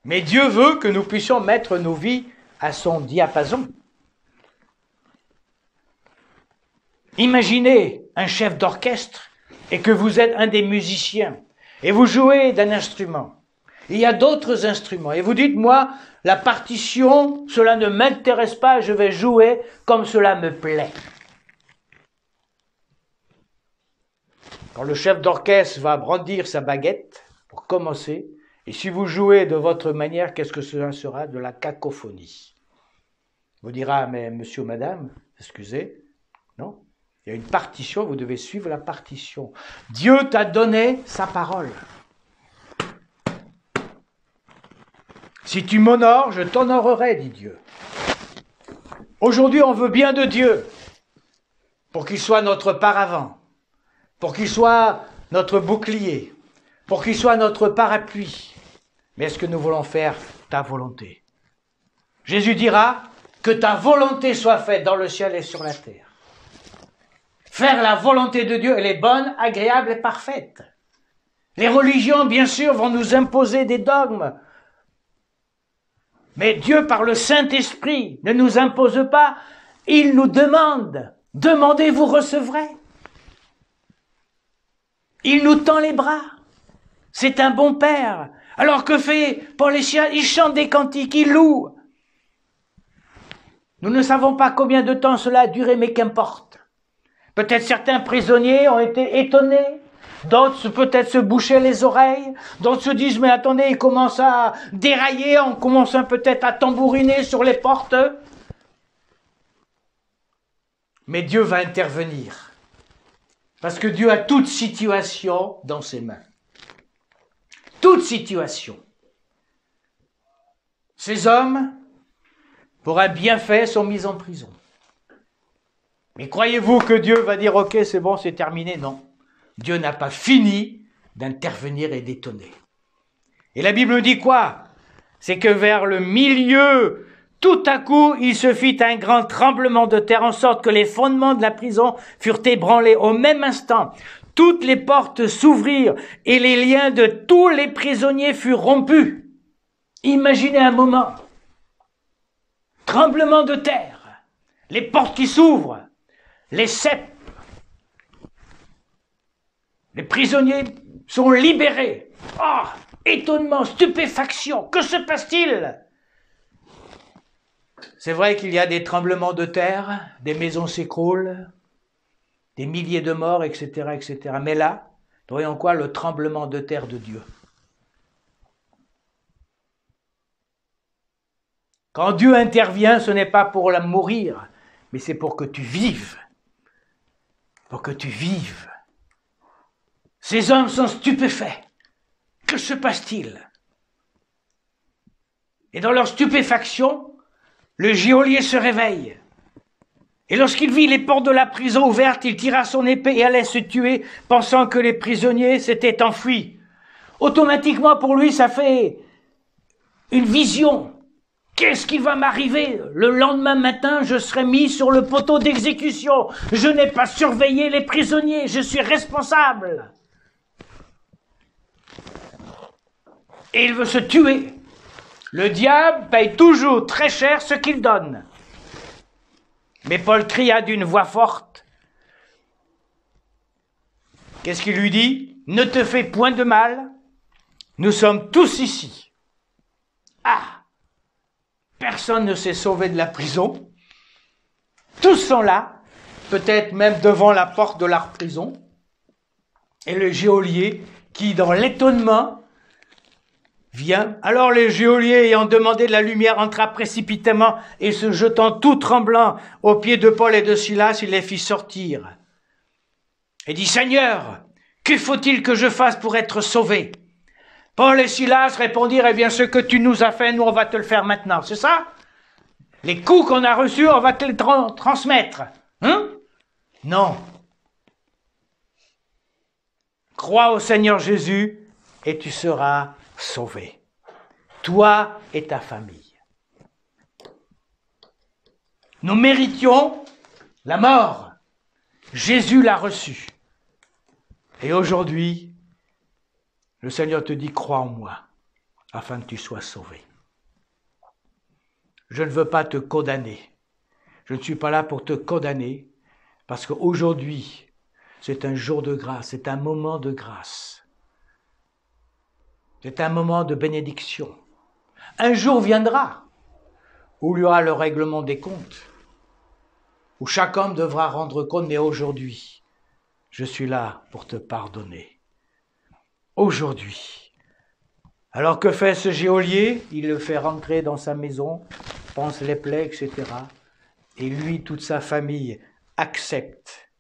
Mais Dieu veut que nous puissions mettre nos vies à son diapason. Imaginez un chef d'orchestre et que vous êtes un des musiciens et vous jouez d'un instrument. Il y a d'autres instruments et vous dites, moi, la partition, cela ne m'intéresse pas, je vais jouer comme cela me plaît. Quand le chef d'orchestre va brandir sa baguette, pour commencer, et si vous jouez de votre manière, qu'est-ce que cela sera? De la cacophonie. Vous dira, mais monsieur, madame, excusez, non, il y a une partition, vous devez suivre la partition. Dieu t'a donné sa parole. Si tu m'honores, je t'honorerai, dit Dieu. Aujourd'hui, on veut bien de Dieu, pour qu'il soit notre paravent, pour qu'il soit notre bouclier, pour qu'il soit notre parapluie. Mais est-ce que nous voulons faire ta volonté? Jésus dira que ta volonté soit faite dans le ciel et sur la terre. Faire la volonté de Dieu, elle est bonne, agréable et parfaite. Les religions, bien sûr, vont nous imposer des dogmes. Mais Dieu, par le Saint-Esprit, ne nous impose pas, il nous demande. Demandez, vous recevrez. Il nous tend les bras. C'est un bon père. Alors que fait Paul et Silas? Ils chantent des cantiques, ils louent. Nous ne savons pas combien de temps cela a duré, mais qu'importe. Peut-être certains prisonniers ont été étonnés, d'autres peut-être se bouchaient les oreilles, d'autres se disent, mais attendez, ils commencent à dérailler, on commence peut-être à tambouriner sur les portes. Mais Dieu va intervenir, parce que Dieu a toute situation dans ses mains. Toute situation. Ces hommes, pour un bienfait, sont mis en prison. Mais croyez-vous que Dieu va dire, ok, c'est bon, c'est terminé? Non. Dieu n'a pas fini d'intervenir et d'étonner. Et la Bible nous dit quoi? C'est que vers le milieu, tout à coup, il se fit un grand tremblement de terre, en sorte que les fondements de la prison furent ébranlés. Au même instant, toutes les portes s'ouvrirent et les liens de tous les prisonniers furent rompus. Imaginez un moment. Tremblement de terre, les portes qui s'ouvrent, les ceps. Les prisonniers sont libérés. Oh, étonnement, stupéfaction, que se passe-t-il? C'est vrai qu'il y a des tremblements de terre, des maisons s'écroulent, des milliers de morts, etc., etc. Mais là, nous voyons quoi? Le tremblement de terre de Dieu. Quand Dieu intervient, ce n'est pas pour la mourir, mais c'est pour que tu vives. Pour que tu vives. Ces hommes sont stupéfaits. Que se passe-t-il? Et dans leur stupéfaction, le geôlier se réveille. Et lorsqu'il vit les portes de la prison ouvertes, il tira son épée et allait se tuer, pensant que les prisonniers s'étaient enfuis. Automatiquement, pour lui, ça fait une vision. Qu'est-ce qui va m'arriver? Le lendemain matin, je serai mis sur le poteau d'exécution. Je n'ai pas surveillé les prisonniers, je suis responsable. Et il veut se tuer. Le diable paye toujours très cher ce qu'il donne. Mais Paul cria d'une voix forte. Qu'est-ce qu'il lui dit? Ne te fais point de mal, nous sommes tous ici. Ah! Personne ne s'est sauvé de la prison. Tous sont là, peut-être même devant la porte de leur prison. Et le geôlier qui, dans l'étonnement, vient. Alors le geôlier, ayant demandé de la lumière, entra précipitamment et se jetant tout tremblant aux pieds de Paul et de Silas, il les fit sortir. Et dit, Seigneur, que faut-il que je fasse pour être sauvé? Paul et Silas répondirent, eh bien, ce que tu nous as fait, nous, on va te le faire maintenant. C'est ça? Les coups qu'on a reçus, on va te les transmettre. Hein? Non. Crois au Seigneur Jésus et tu seras sauvé. Toi et ta famille. Nous méritions la mort. Jésus l'a reçu. Et aujourd'hui, le Seigneur te dit, crois en moi, afin que tu sois sauvé. Je ne veux pas te condamner. Je ne suis pas là pour te condamner, parce qu'aujourd'hui, c'est un jour de grâce, c'est un moment de grâce. C'est un moment de bénédiction. Un jour viendra où il y aura le règlement des comptes, où chaque homme devra rendre compte, mais aujourd'hui, je suis là pour te pardonner. Aujourd'hui. Alors que fait ce geôlier? Il le fait rentrer dans sa maison, pense les plaies, etc. Et lui, toute sa famille, acceptent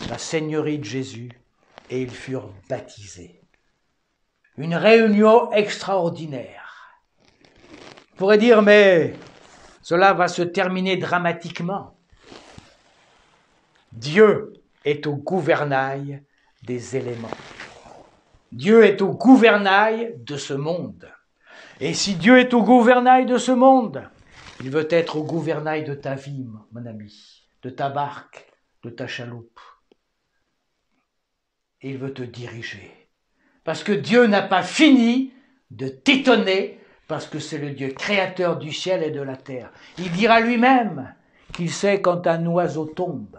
la seigneurie de Jésus et ils furent baptisés. Une réunion extraordinaire. On pourrait dire, mais cela va se terminer dramatiquement. Dieu est au gouvernail des éléments. Dieu est au gouvernail de ce monde. Et si Dieu est au gouvernail de ce monde, il veut être au gouvernail de ta vie, mon ami, de ta barque, de ta chaloupe. Et il veut te diriger. Parce que Dieu n'a pas fini de t'étonner, parce que c'est le Dieu créateur du ciel et de la terre. Il dira lui-même qu'il sait quand un oiseau tombe.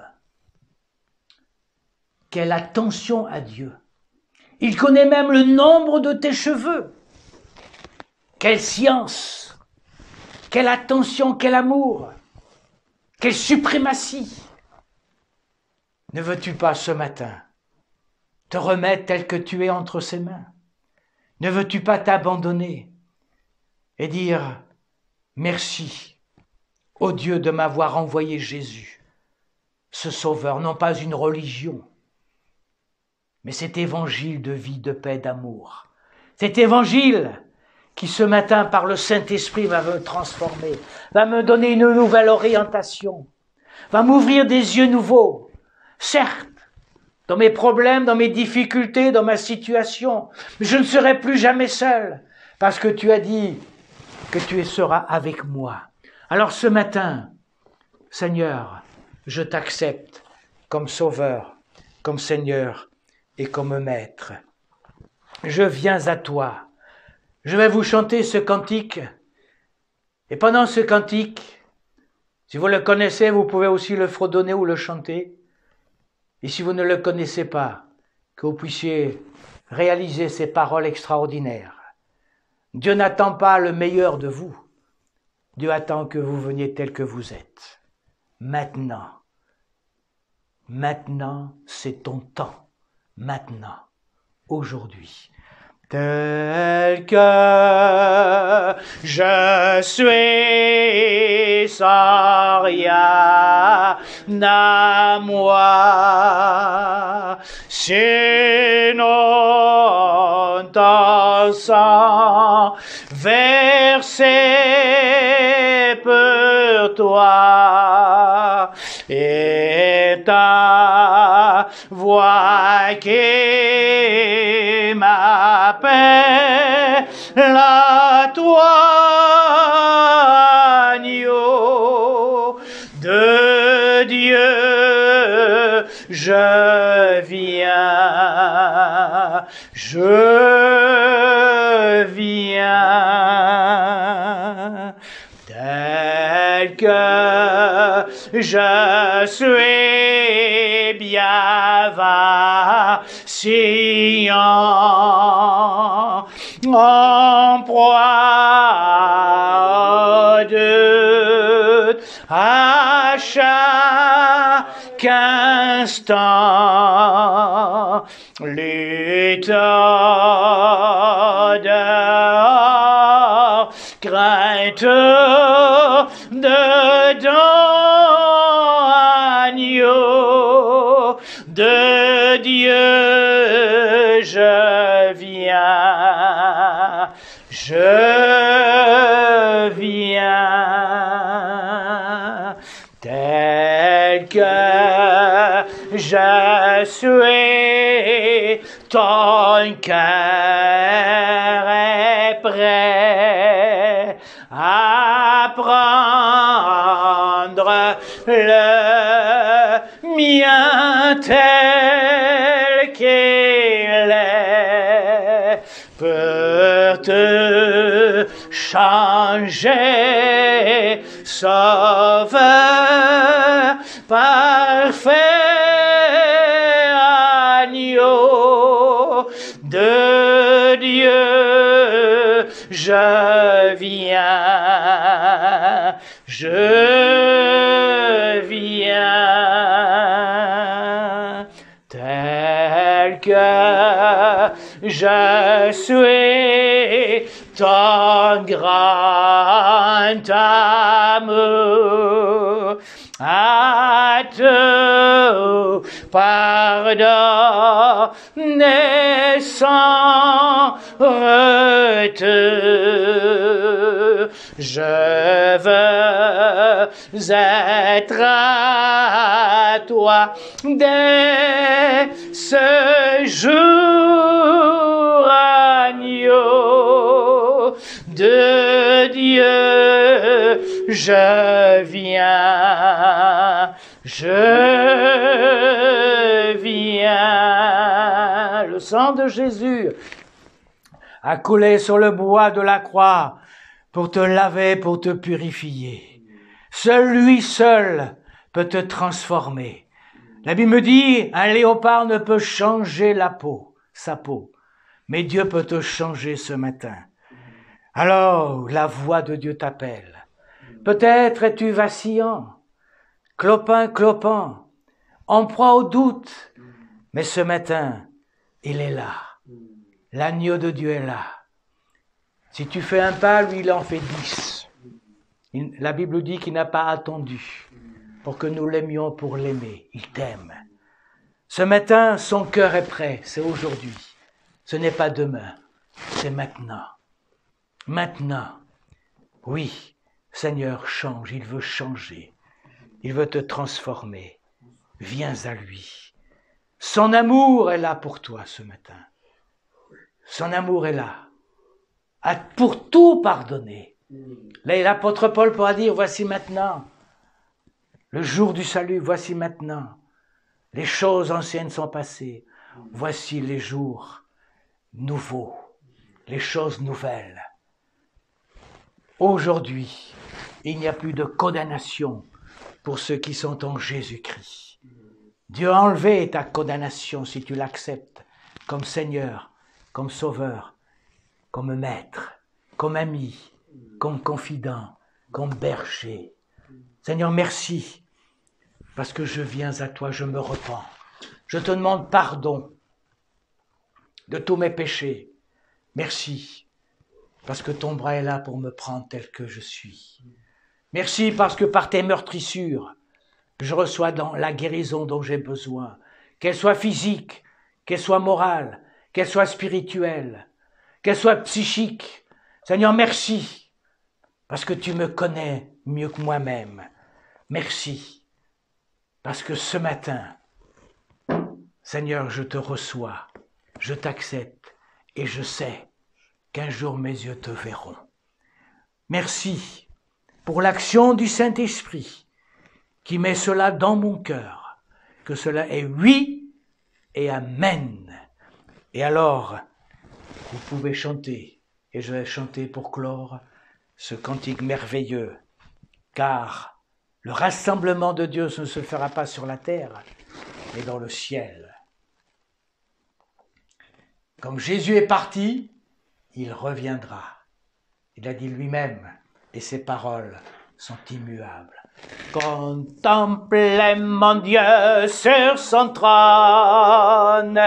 Quelle attention à Dieu. Il connaît même le nombre de tes cheveux. Quelle science, quelle attention, quel amour, quelle suprématie. Ne veux-tu pas ce matin te remettre tel que tu es entre ses mains? Ne veux-tu pas t'abandonner et dire merci au Dieu de m'avoir envoyé Jésus, ce sauveur, non pas une religion, mais cet évangile de vie, de paix, d'amour. Cet évangile qui ce matin, par le Saint-Esprit, va me transformer, va me donner une nouvelle orientation, va m'ouvrir des yeux nouveaux. Certes, dans mes problèmes, dans mes difficultés, dans ma situation, mais je ne serai plus jamais seul, parce que tu as dit que tu seras avec moi. Alors ce matin, Seigneur, je t'accepte comme Sauveur, comme Seigneur, et comme maître. Je viens à toi. Je vais vous chanter ce cantique. Et pendant ce cantique, si vous le connaissez, vous pouvez aussi le fredonner ou le chanter. Et si vous ne le connaissez pas, que vous puissiez réaliser ces paroles extraordinaires. Dieu n'attend pas le meilleur de vous. Dieu attend que vous veniez tel que vous êtes. Maintenant. Maintenant, c'est ton temps. Maintenant, aujourd'hui, tel que je suis sans rien à moi, sinon ton sang versé pour toi et ta voix qui m'appelle à toi, agneau de Dieu, je viens, tel que je suis bien vacillant, en proie de à chaque instant, l'état dehors, crainte dedans, agneau de Dieu, je viens, tel que je suis, ton cœur est prêt à prendre le mien tel qu'il est, pour te changer, sauveur parfait, agneau de Dieu, je viens, tel que je suis, ton grand amour à tout pardonner sans retour. Je veux être à toi dès ce jour, agneau de Dieu, je viens, Le sang de Jésus a coulé sur le bois de la croix pour te laver, pour te purifier. Lui seul peut te transformer. La Bible me dit, un léopard ne peut changer sa peau, mais Dieu peut te changer ce matin. Alors, la voix de Dieu t'appelle. Peut-être es-tu vacillant, clopin, en proie au doute, mais ce matin, il est là. L'agneau de Dieu est là. Si tu fais un pas, lui, il en fait 10. La Bible dit qu'il n'a pas attendu pour que nous l'aimions pour l'aimer. Il t'aime. Ce matin, son cœur est prêt. C'est aujourd'hui. Ce n'est pas demain. C'est maintenant. Maintenant. Oui, Seigneur, change. Il veut changer. Il veut te transformer. Viens à lui. Son amour est là pour toi ce matin. Son amour est là. Pour tout pardonner. Là, l'apôtre Paul pourra dire, voici maintenant le jour du salut, voici maintenant. Les choses anciennes sont passées. Voici les jours nouveaux, les choses nouvelles. Aujourd'hui, il n'y a plus de condamnation pour ceux qui sont en Jésus-Christ. Dieu a enlevé ta condamnation si tu l'acceptes comme Seigneur, comme Sauveur, comme Maître, comme ami, comme confident, comme berger. Seigneur, merci, parce que je viens à toi, je me repens. Je te demande pardon de tous mes péchés. Merci, parce que ton bras est là pour me prendre tel que je suis. Merci, parce que par tes meurtrissures, je reçois la guérison dont j'ai besoin, qu'elle soit physique, qu'elle soit morale, qu'elle soit spirituelle, qu'elle soit psychique. Seigneur, merci, parce que tu me connais mieux que moi-même. Merci, parce que ce matin, Seigneur, je te reçois, je t'accepte et je sais qu'un jour mes yeux te verront. Merci pour l'action du Saint-Esprit qui met cela dans mon cœur, que cela est oui et amen. Et alors, vous pouvez chanter, et je vais chanter pour clore ce cantique merveilleux, car le rassemblement de Dieu ne se fera pas sur la terre, mais dans le ciel. Comme Jésus est parti, il reviendra. Il a dit lui-même, et ses paroles sont immuables. Contemplez mon Dieu sur son trône,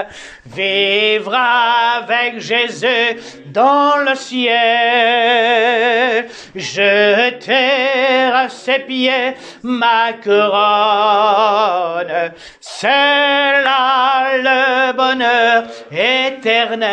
vivre avec Jésus dans le ciel, jeter à ses pieds ma couronne, c'est là le bonheur éternel.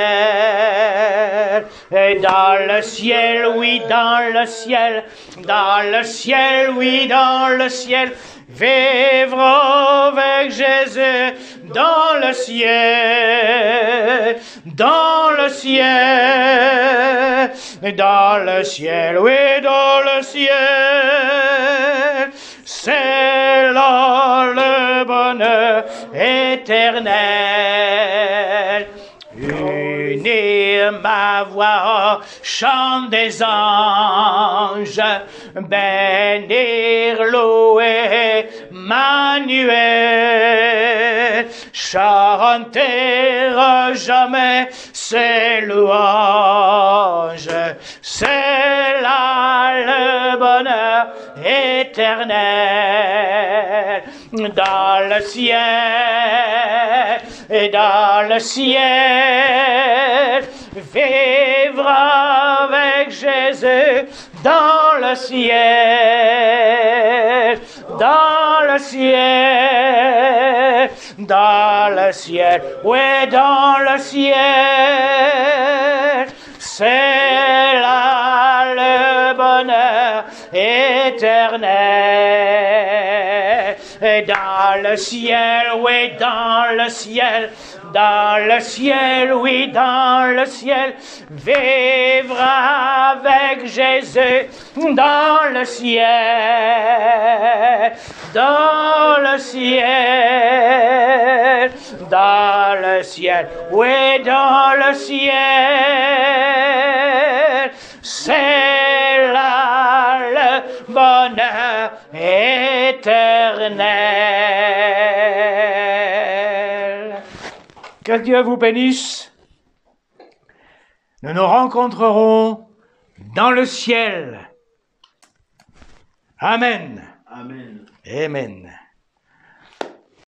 Et dans le ciel, oui, dans le ciel, dans le ciel, oui, dans le ciel, vivre avec Jésus dans le ciel, dans le ciel, dans le ciel, oui, dans le ciel, c'est là le bonheur éternel. Unir ma voix au chant des anges, bénir, louer, Manuel, chanter à jamais ses louanges, c'est là le bonheur éternel. Dans le ciel, et dans le ciel, vivre avec Jésus dans le ciel, dans le ciel, dans le ciel, oui, dans le ciel, c'est là le bonheur éternel. Et dans le ciel, oui, dans le ciel, dans le ciel, oui, dans le ciel, vivre avec Jésus dans le ciel, dans le ciel, dans le ciel, oui, dans le ciel, c'est là le bonheur éternel. Que Dieu vous bénisse. Nous nous rencontrerons dans le ciel. Amen. Amen. Amen.